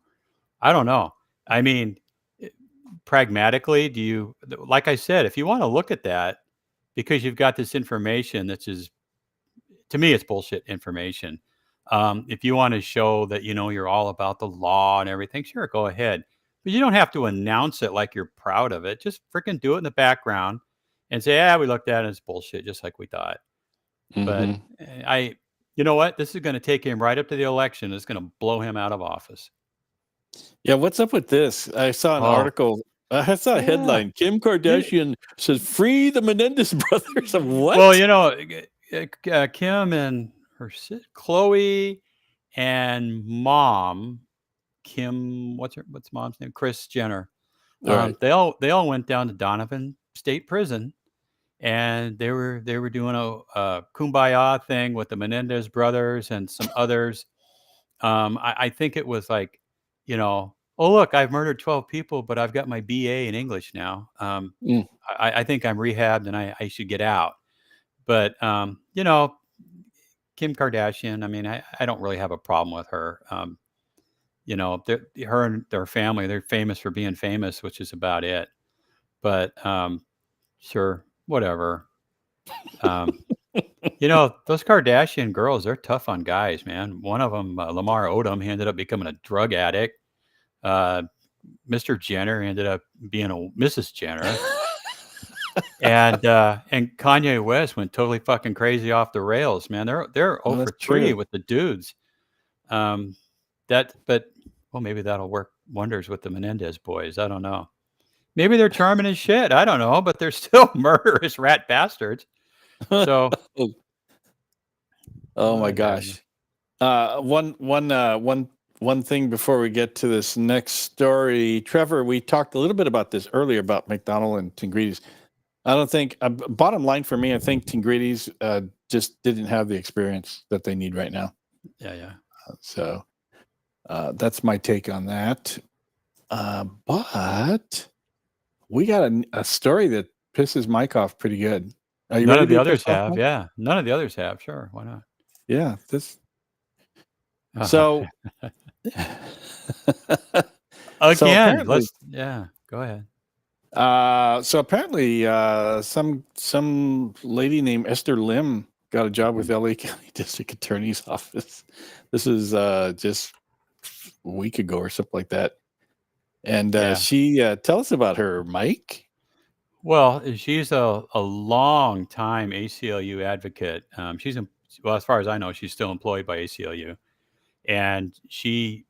I don't know. I mean, pragmatically, like I said, if you want to look at that, because you've got this information that's to me, it's bullshit information. If you want to show that, you're all about the law and everything, sure, go ahead. But you don't have to announce it like you're proud of it. Just freaking do it in the background and say, we looked at it, it's bullshit, just like we thought. But you know what? This is going to take him right up to the election. It's going to blow him out of office. Yeah, what's up with this? I saw an article. I saw a headline. Kim Kardashian says, "Free the Menendez brothers." What? Well, Kim and her Chloe and mom, Kim, what's mom's name? Kris Jenner. Right. They all went down to Donovan State Prison, and they were doing a kumbaya thing with the Menendez brothers and some others. I think it was like, oh look, I've murdered 12 people, but I've got my BA in English now. I think I'm rehabbed and I should get out. But Kim Kardashian, I mean, I don't really have a problem with her. Her and their family, they're famous for being famous, which is about it. But sure, whatever. Those Kardashian girls, they're tough on guys, man. One of them, Lamar Odom, he ended up becoming a drug addict. Mr. Jenner ended up being a Mrs. Jenner. And Kanye West went totally fucking crazy off the rails, man. They're 0 for 3 with the dudes. Maybe that'll work wonders with the Menendez boys. I don't know. Maybe they're charming as shit. I don't know, but they're still murderous rat bastards. So, oh my gosh. One thing before we get to this next story, Trevor, we talked a little bit about this earlier about McDonnell and Tingrides. I don't think, bottom line for me, I think Tingrides just didn't have the experience that they need right now. Yeah. So that's my take on that. But we got a story that pisses Mike off pretty good. Are you None ready of the to others piss off, have. Mike? Yeah. None of the others have. Sure. Why not? Yeah. So again, go ahead. So apparently, some lady named Esther Lim got a job with LA County District Attorney's Office. This is just a week ago or something like that. And she tell us about her, Mike. Well, she's a long time ACLU advocate. As far as I know, she's still employed by ACLU, and she's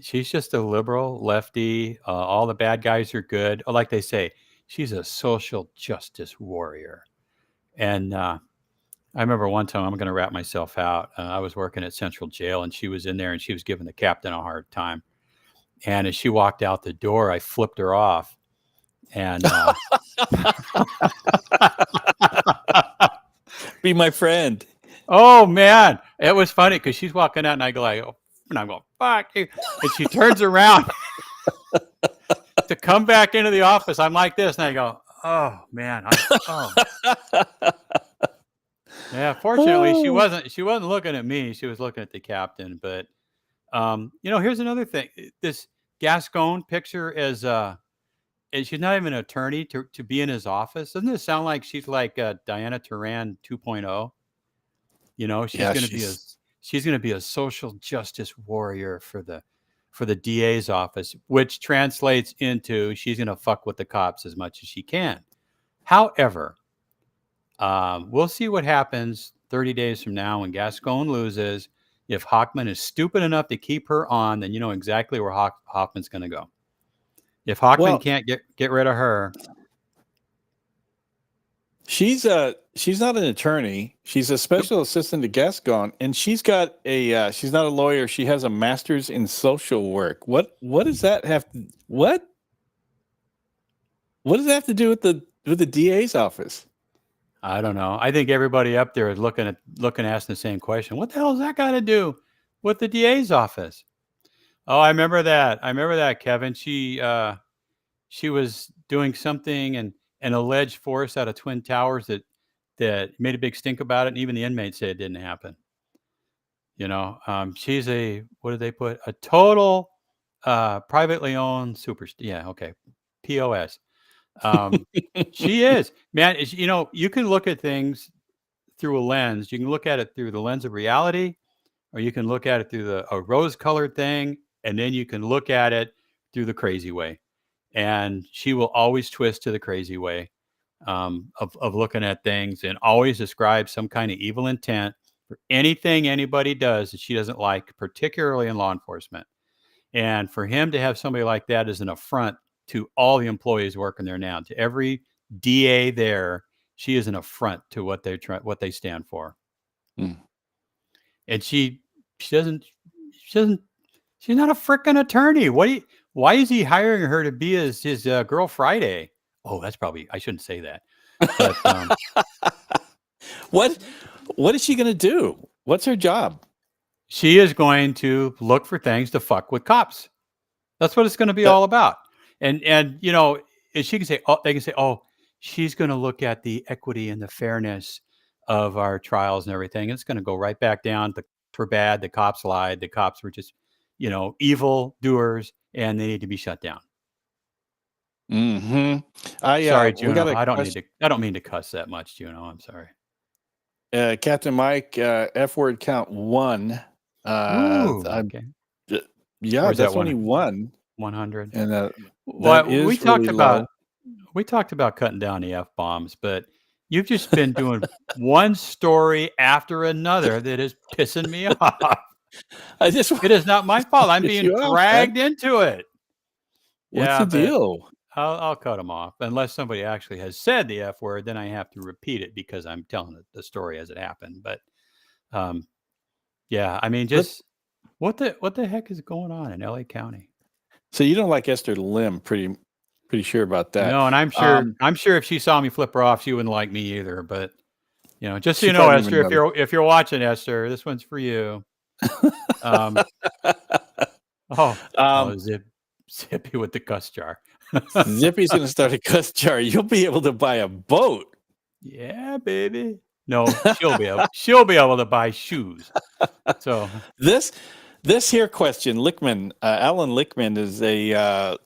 just a liberal lefty. All the bad guys are good. Like they say, she's a social justice warrior. And I remember one time, I'm going to wrap myself out. I was working at Central Jail, and she was in there, and she was giving the captain a hard time. And as she walked out the door, I flipped her off. And be my friend. Oh man, it was funny because she's walking out, and I go like, and I'm going, fuck you. And she turns around to come back into the office. I'm like this, and I go, oh man, Yeah, fortunately she wasn't looking at me. She was looking at the captain. But Here's another thing. This Gascon picture is and she's not even an attorney to be in his office. Doesn't it sound like she's like Diana Turan 2.0? Yeah, She's going to be a social justice warrior for the DA's office, which translates into she's going to fuck with the cops as much as she can. However, we'll see what happens 30 days from now when Gascon loses. If Hochman is stupid enough to keep her on, then you know exactly where Hoffman's going to go. If Hochman can't get rid of her, she's not an attorney. She's a special assistant to Gascon, and she's got she's not a lawyer. She has a master's in social work. What does that have to what does that have to do with the DA's office? I don't know. I think everybody up there is looking asking the same question. What the hell does that got to do with the DA's office? Oh, I remember that, Kevin. She was doing something and an alleged force out of Twin Towers that made a big stink about it, and even the inmates say it didn't happen. She's what did they put? A total privately owned POS. She is, man. You can look at things through a lens. You can look at it through the lens of reality, or you can look at it through a rose-colored thing, and then you can look at it through the crazy way. And she will always twist to the crazy way of looking at things, and always describe some kind of evil intent for anything anybody does that she doesn't like, particularly in law enforcement. And for him to have somebody like that is an affront to all the employees working there now, to every DA there. She is an affront to what they stand for. Mm. And she's not a frickin' attorney. Why is he hiring her to be his girl Friday? Oh, that's probably, I shouldn't say that. But what is she going to do? What's her job? She is going to look for things to fuck with cops. That's what it's going to be all about. And she can say, they can say, oh, she's going to look at the equity and the fairness of our trials and everything. It's going to go right back down. The cops were bad. The cops lied. The cops were just, evil doers, and they need to be shut down. Mm-hmm. Sorry, Juno. I don't mean to cuss that much, Juno. I'm sorry. Captain Mike, F word count 1. Okay. Yeah, that's only 1. 100. And we talked about cutting down the F-bombs, but you've just been doing one story after another that is pissing me off. It is not my fault. I'm being dragged into it. What's the deal? I'll cut them off unless somebody actually has said the F word. Then I have to repeat it because I'm telling the story as it happened. But yeah, I mean, just what the heck is going on in LA County? So you don't like Esther Lim? Pretty sure about that. No, and I'm sure if she saw me flip her off, she wouldn't like me either. But just so you know, Esther, if you're watching, Esther, this one's for you. Zippy with the cuss jar. Zippy's going to start a cuss jar. You'll be able to buy a boat. Yeah, baby. No, she'll be able to buy shoes. So this here question, Lichtman, Alan Lichtman is a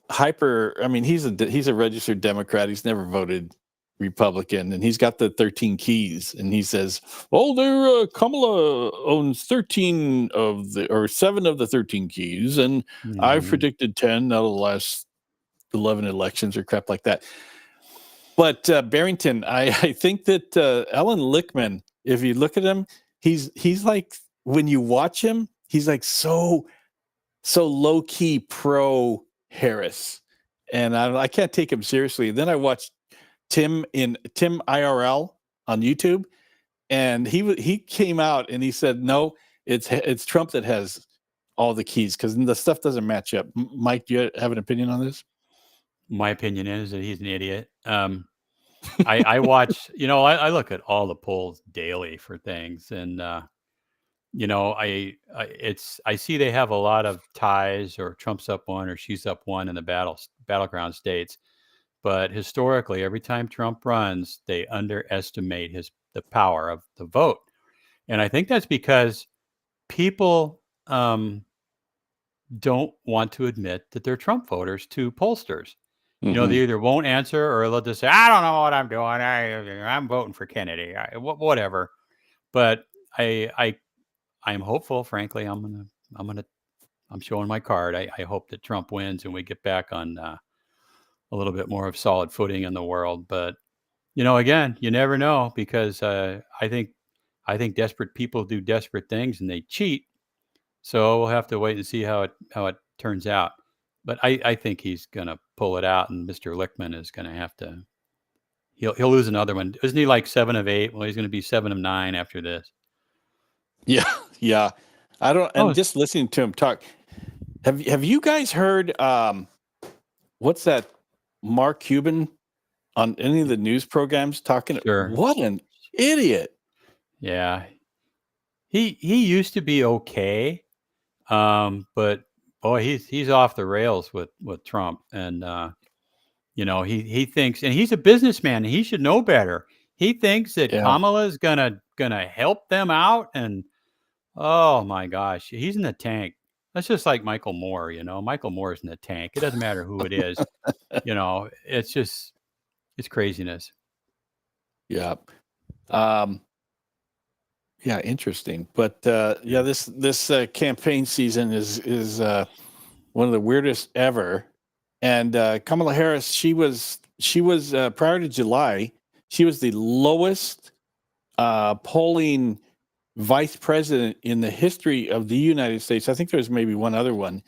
he's a registered Democrat. He's never voted Republican, and he's got the 13 keys. And he says, "Well, Kamala owns 7 of the 13 keys, and I've predicted 10 out of the last 11 elections," or crap like that. But Barrington, I think that Alan Lichtman, if you look at him, he's like, when you watch him, he's like so low key pro Harris, and I can't take him seriously. Then I watched Tim IRL on YouTube, and he came out and he said, no, it's Trump that has all the keys because the stuff doesn't match up. Mike, do you have an opinion on this? My opinion is that he's an idiot. I watch, I look at all the polls daily for things, and I see they have a lot of ties, or Trump's up 1 or she's up 1 in the battleground states. But historically, every time Trump runs, they underestimate the power of the vote. And I think that's because people don't want to admit that they're Trump voters to pollsters. You know, Mhm. they either won't answer or they'll just say, "I don't know what I'm doing. I'm voting for Kennedy." Whatever. But I'm hopeful. Frankly, I'm showing my card. I hope that Trump wins and we get back on a little bit more of solid footing in the world. But again, you never know because I think desperate people do desperate things and they cheat. So we'll have to wait and see how it turns out. But I think he's going to pull it out, and Mr. Lichtman is going to have to. He'll lose another one. Isn't he like 7 of 8? Well, he's going to be 7 of 9 after this. Yeah, yeah. I don't. Oh, And just listening to him talk, have you guys heard? What's that? Mark Cuban on any of the news programs talking. sure. What an idiot! Yeah. He used to be okay, but boy, he's off the rails with Trump, and he thinks, and he's a businessman, and he should know better. He thinks that Yeah, Kamala is gonna help them out, and oh my gosh, he's in the tank. That's just like Michael Moore. Michael Moore is in the tank. It doesn't matter who it is. It's craziness. yeah. Um, yeah, interesting. But yeah, this campaign season is one of the weirdest ever. And Kamala Harris, she was prior to July, she was the lowest polling vice president in the history of the United States. I think there was maybe one other one.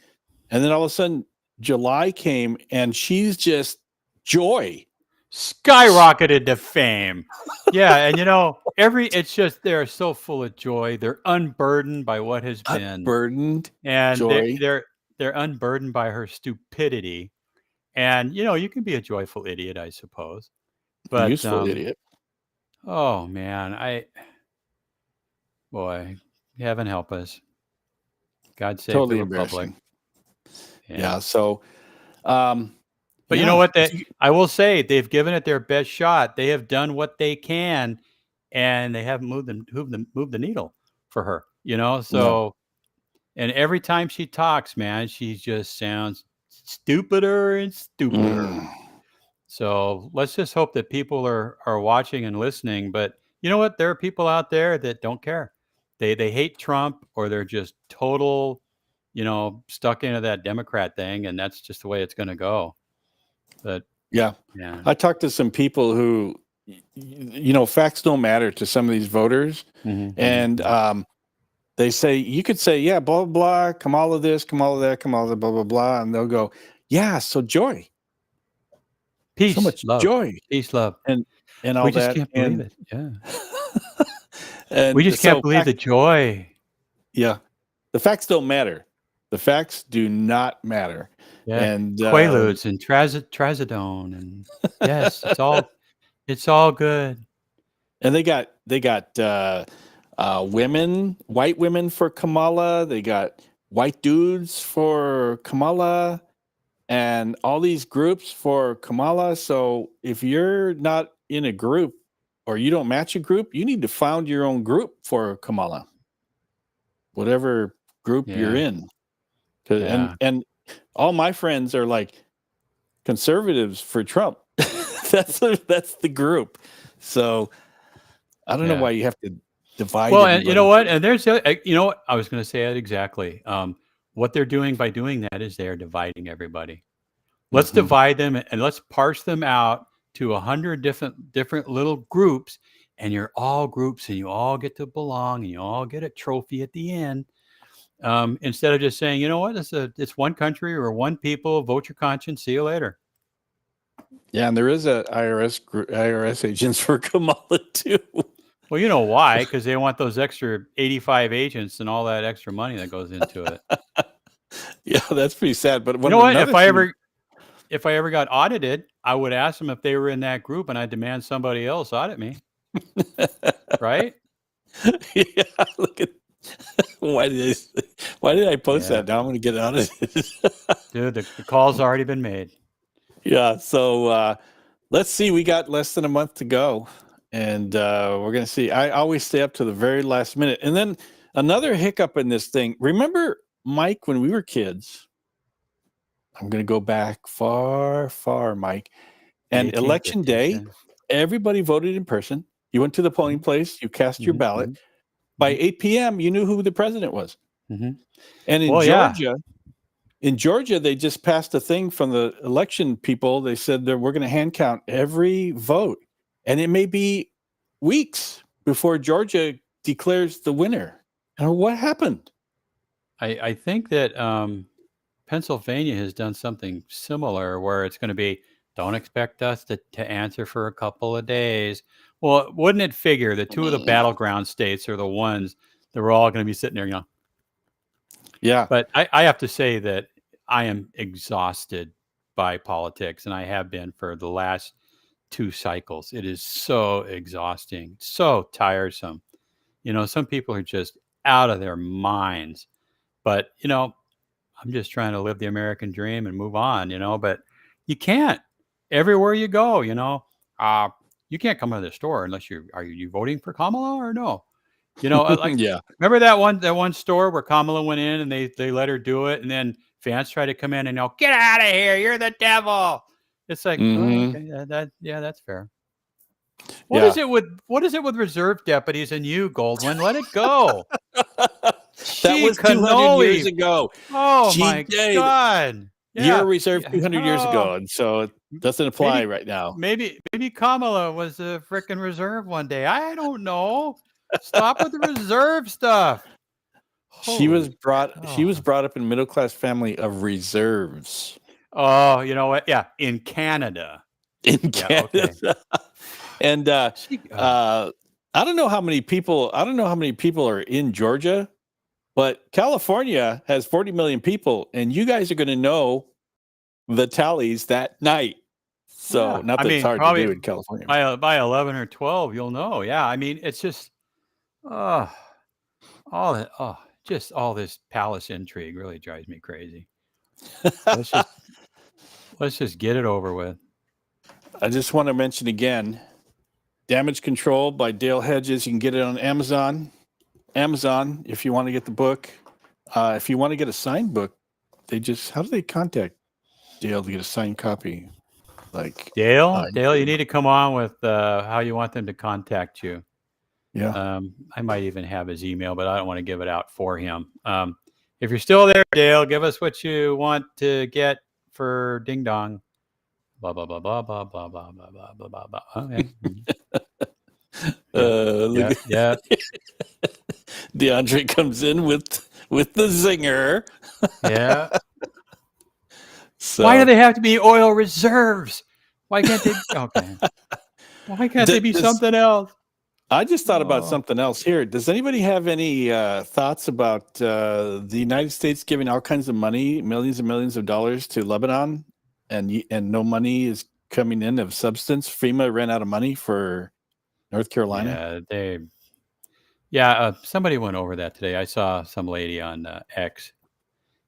And then all of a sudden, July came, and she's just joy. Skyrocketed to fame. Yeah, and it's just they're so full of joy. They're unburdened by what has been, Burdened and joy. they're unburdened by her stupidity. And you can be a joyful idiot, I suppose. But Useful idiot. oh man, boy, heaven help us. God save Totally the Republic. embarrassing. Yeah. So, but you know what? I will say they've given it their best shot. They have done what they can, and they haven't moved the needle for her. So, and every time she talks, man, she just sounds stupider and stupider. So let's just hope that people are watching and listening. But you know what? There are people out there that don't care. They hate Trump, or they're just total, stuck into that Democrat thing, and that's just the way it's going to go. But yeah, I talked to some people who, facts don't matter to some of these voters, and they say, you could say, yeah, blah blah blah, Kamala this, Kamala that, Kamala blah blah blah, and they'll go, yeah, so joy, peace, so much love, joy, peace, love, and all we just that. can't believe it. Yeah, and we just can't believe the joy. Yeah, the facts don't matter. The facts do not matter. Yeah, and Quaaludes and trazodone, and yes, it's all good. And they got women, white women for Kamala. They got white dudes for Kamala, and all these groups for Kamala. So if you're not in a group, or you don't match a group, you need to found your own group for Kamala, whatever group you're in. And all my friends are like conservatives for Trump. that's the group. So I don't know why you have to divide. Well, and you know what? And there's I was going to say it exactly. What they're doing by doing that is they're dividing everybody. Let's divide them, and let's parse them out to 100 different little groups, and you're all groups, and you all get to belong, and you all get a trophy at the end. Instead of just saying, you know what, it's one country or one people, vote your conscience, see you later. Yeah, and there is a IRS agents for Kamala too. Well, you know why? Because they want those extra 85 agents and all that extra money that goes into it. Yeah, that's pretty sad. But you know what? If I ever got audited, I would ask them if they were in that group, and I'd demand somebody else audit me. Right? Yeah. Look at why did I post that? Now I'm going to get audited. Dude, the call's already been made. Yeah. So let's see. We got less than a month to go, and we're going to see. I always stay up to the very last minute, and then another hiccup in this thing. Remember Mike, when we were kids, I'm going to go back far, far, Mike. And 1850s, election day, yeah. everybody voted in person. You went to the polling place, you cast your ballot. By 8 p.m., you knew who the president was. And in Georgia, they just passed a thing from the election people. They said that we're going to hand count every vote. And it may be weeks before Georgia declares the winner. And what happened? I think that Pennsylvania has done something similar where it's going to be, don't expect us to answer for a couple of days. Well, wouldn't it figure that two of the battleground states are the ones that we're all going to be sitting there, Yeah. But I have to say that I am exhausted by politics, and I have been for the last 2 cycles. It is so exhausting, so tiresome. Some people are just out of their minds. But, I'm just trying to live the American dream and move on, but you can't. Everywhere you go, you can't come into the store unless are you voting for Kamala or no? Like, Yeah. remember that one store where Kamala went in and they let her do it, and then fans tried to come in and get out of here, you're the devil. It's like, oh, okay, that's fair. What is it with reserve deputies and you, Goldwyn? Let it go. That was 200 years ago. Oh my God! Yeah, you're reserved 200 years ago, and so it doesn't apply right now. Maybe Kamala was a frickin' reserve one day. I don't know. Stop with the reserve stuff. She was brought up in a middle class family of reserves. Oh, you know what? Yeah, in Canada. Canada. Okay. And I don't know how many people are in Georgia, but California has 40 million people, and you guys are going to know the tallies that night. So not that it's hard to do in California. By 11 or 12, you'll know. Yeah, I mean, it's just just all this palace intrigue really drives me crazy. Let's just get it over with. I just want to mention again, Damage Control by Dale Hedges. You can get it on Amazon. If you want to get the book. If you want to get a signed book, how do they contact Dale to get a signed copy? Like Dale, you need to come on with how you want them to contact you. Yeah. I might even have his email, but I don't want to give it out for him. If you're still there, Dale, give us what you want to get for Ding Dong. Blah blah blah blah blah blah blah blah blah blah blah blah. Okay. Yeah. DeAndre comes in with the zinger. Yeah. So, why do they have to be oil reserves? Why can't they? Okay. Why can't they be something else? I just thought about something else here. Does anybody have any thoughts about the United States giving all kinds of money, millions and millions of dollars to Lebanon, and no money is coming in of substance? FEMA ran out of money for North Carolina. Somebody went over that today. I saw some lady on X,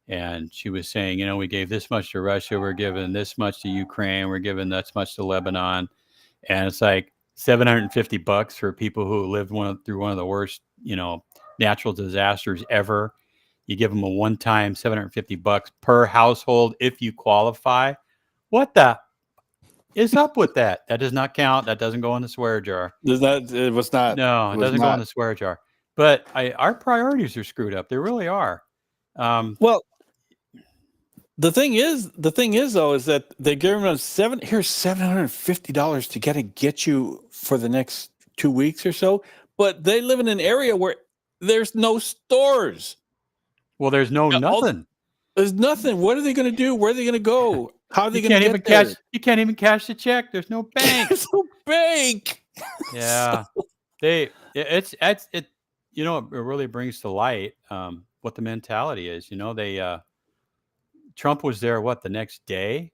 and she was saying, we gave this much to Russia, we're giving this much to Ukraine, we're giving this much to Lebanon, and it's like $750 for people who lived through one of the worst, natural disasters ever. You give them a one-time $750 per household if you qualify. What the is up with that? That does not count. That doesn't go in the swear jar. It was not. No, it doesn't go in the swear jar. But our priorities are screwed up. They really are. Well, the thing is though, is that they're giving us $750 to get you for the next 2 weeks or so. But they live in an area where there's no stores. Well, there's nothing. There's nothing. What are they going to do? Where are they going to go? How are they going to get there? You can't even cash the check. There's no bank. There's no bank. Yeah, it really brings to light what the mentality is. Trump was there the next day,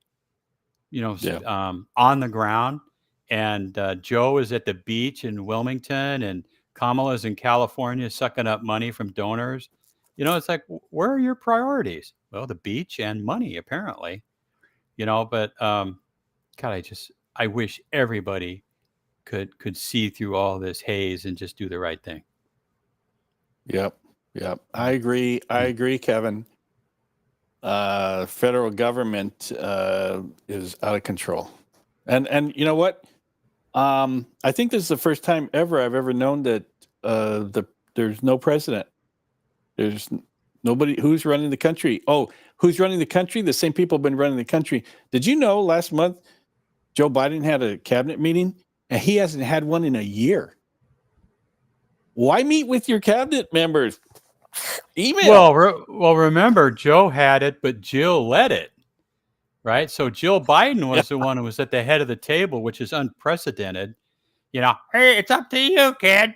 on the ground, and Joe is at the beach in Wilmington, and Kamala's in California sucking up money from donors. It's like, where are your priorities? Well, the beach and money, apparently. But God, I wish everybody could see through all this haze and just do the right thing. Yep. Yeah, I agree. I agree, Kevin. Federal government is out of control, and you know what? I think this is the first time ever I've ever known that there's no president. There's nobody who's running the country. Oh, who's running the country? The same people have been running the country. Did you know last month Joe Biden had a cabinet meeting and he hasn't had one in a year? Why meet with your cabinet members? Email. Well, remember, Joe had it, but Jill led it, right? So Jill Biden was the one who was at the head of the table, which is unprecedented. Hey, it's up to you, kid.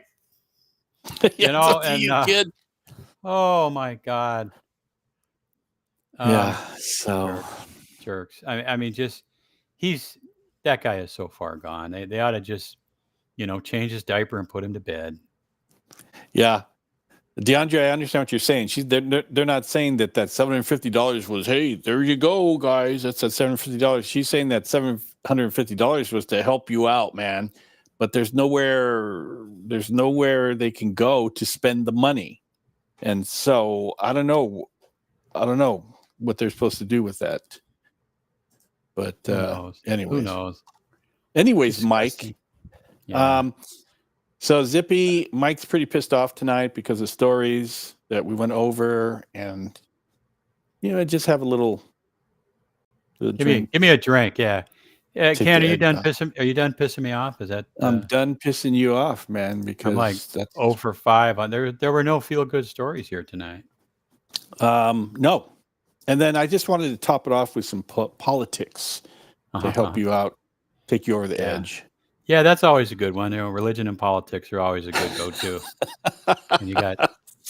It's up to you, kid. Oh my God. So jerks. I mean, just that guy is so far gone. They ought to just, change his diaper and put him to bed. Yeah. DeAndre, I understand what you're saying. They're not saying that $750 was, hey, there you go, guys. That's that $750. She's saying that $750 was to help you out, man. But there's nowhere they can go to spend the money. And so I don't know what they're supposed to do with that. But Who knows? Anyways, Mike. Yeah. So Zippy, Mike's pretty pissed off tonight because of stories that we went over, and just have a little drink. Give me a drink, yeah. Ken, are you done pissing me off? Is that I'm done pissing you off, man, because I'm like that's 0 for 5 on there were no feel good stories here tonight. No. And then I just wanted to top it off with some politics to help you out, take you over the edge. Yeah, that's always a good one. Religion and politics are always a good go-to.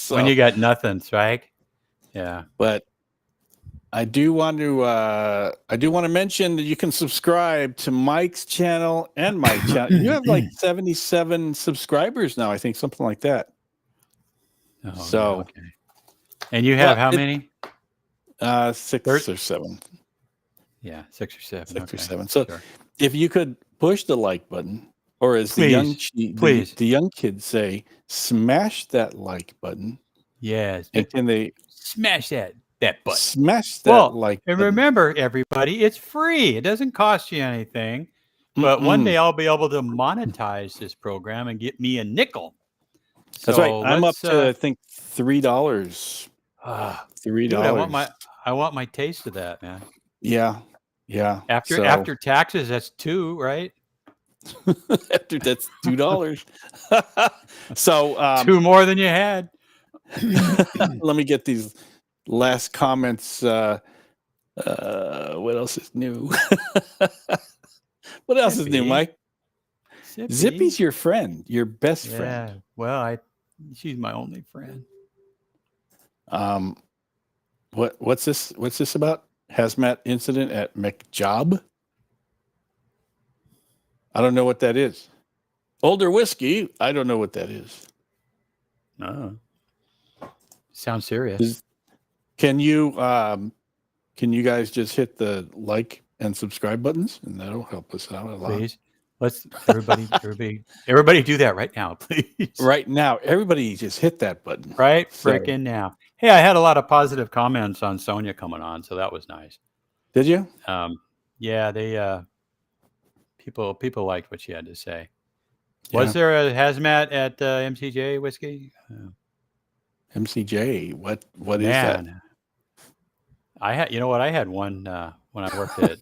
when you got nothing, right? Yeah. But I do want to mention that you can subscribe to Mike's channel and my channel. You have like 77 subscribers now, I think, something like that. Oh, okay. And you have how many? 6 or 7. Yeah, 6 or 7. 6 or 7. So if you could push the like button, or as the young kids say, smash that like button. Yes. And can they smash that button? Smash that like button. And button. remember, everybody, it's free. It doesn't cost you anything. But one day I'll be able to monetize this program and get me a nickel. That's right. I'm up to I think $3. $3. Dude, I want my taste of that, man. Yeah. After taxes, that's $2, right? After that's $2. So 2 more than you had. Let me get these last comments. What else is new? What else is new, Mike? Zippy's your friend, your best friend. Well, she's my only friend. What's this about? Hazmat incident at McJob? I don't know what that is. Older whiskey? I don't know what that is. Oh. Sounds serious. Can you guys just hit the like and subscribe buttons, and that'll help us out a lot. Please. Let's everybody do that right now, please. Right now, everybody just hit that button. Right freaking now. Hey, I had a lot of positive comments on Sonia coming on, so that was nice. Did you? Yeah, they people liked what she had to say. Yeah. Was there a hazmat at MCJ whiskey? MCJ, what is that? I had one when I worked at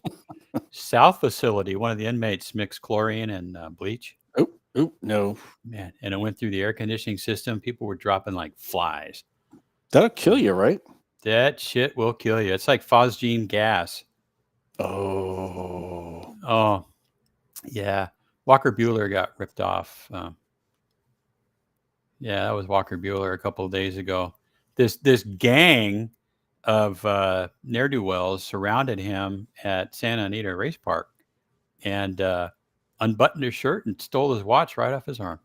South Facility. One of the inmates mixed chlorine and bleach. Oh, no. Man, and it went through the air conditioning system. People were dropping like flies. That'll kill you, right? That shit will kill you. It's like phosgene gas. Oh, yeah. Walker Buehler got ripped off. Yeah, that was Walker Buehler a couple of days ago. This gang of ne'er-do-wells surrounded him at Santa Anita Race Park and unbuttoned his shirt and stole his watch right off his arm.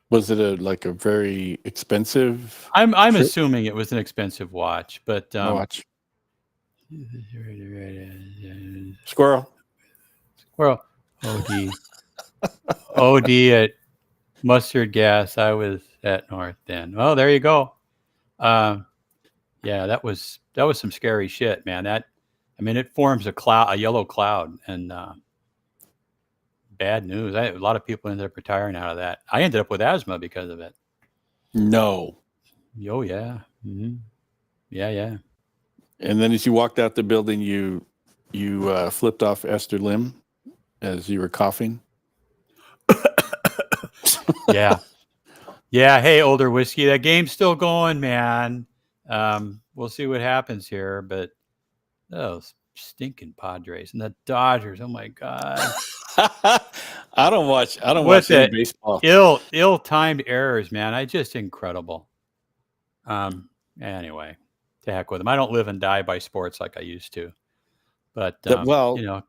Was it a very expensive? I'm assuming it was an expensive watch, but watch. Squirrel. OD at mustard gas. I was at North End. Well, there you go. Yeah, that was some scary shit, man. It forms a yellow cloud, and bad news. A lot of people ended up retiring out of that. I ended up with asthma because of it. No. Oh yeah, yeah. And then as you walked out the building, you flipped off Esther Lim as you were coughing. Yeah. Hey, older whiskey, that game's still going, man. We'll see what happens here, but those stinking Padres and the Dodgers. Oh my God. I don't watch What any the baseball. ill-timed errors, man. Just incredible. Anyway, to heck with them. I don't live and die by sports like I used to, but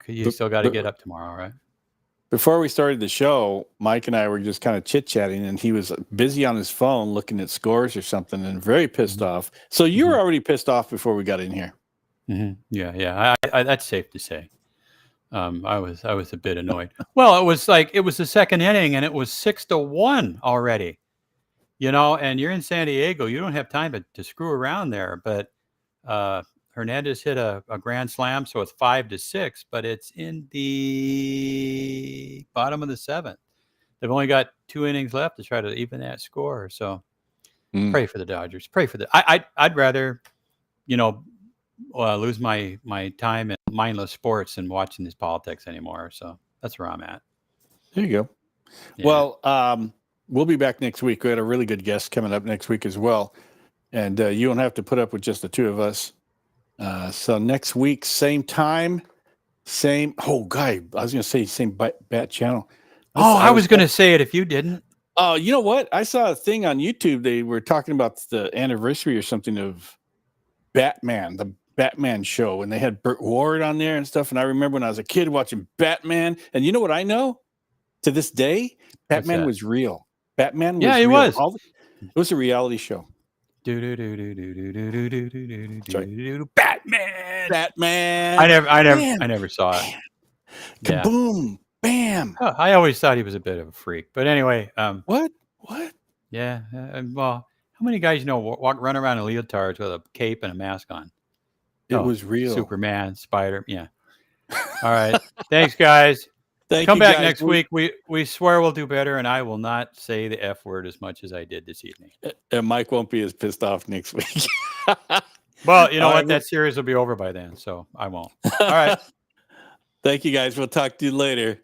you still got to get up tomorrow, right? Before we started the show, Mike and I were just kind of chit-chatting, and he was busy on his phone looking at scores or something and very pissed off. So you were already pissed off before we got in here. Yeah. I that's safe to say. I was a bit annoyed. Well, it was the second inning, and it was 6-1 already. And you're in San Diego. You don't have time to screw around there. But Hernandez hit a grand slam, so it's 5-6. But it's in the bottom of the seventh. They've only got 2 innings left to try to even that score. So pray for the Dodgers. Pray for the. I'd rather, lose my time in mindless sports than watching these politics anymore. So that's where I'm at. There you go. Yeah. Well, we'll be back next week. We had a really good guest coming up next week as well. And you don't have to put up with just the two of us. So next week, same time, same. Oh, guy, I was going to say same bat channel. I was going to say it if you didn't. Oh, you know what? I saw a thing on YouTube. They were talking about the anniversary or something of Batman, the Batman show, and they had Burt Ward on there and stuff. And I remember when I was a kid watching Batman. And you know what I know? To this day, Batman was real. Batman was real. Yeah, he was. It was a reality show. Batman. I never saw it. Kaboom. Bam. I always thought he was a bit of a freak. But anyway. What? Yeah. Well, how many guys run around in leotards with a cape and a mask on? It was real. Superman, Spider. Yeah. All right. Thanks, guys. Come back next week. We swear we'll do better, and I will not say the F word as much as I did this evening. And Mike won't be as pissed off next week. Well, you know what? That series will be over by then, so I won't. All right. Thank you, guys. We'll talk to you later.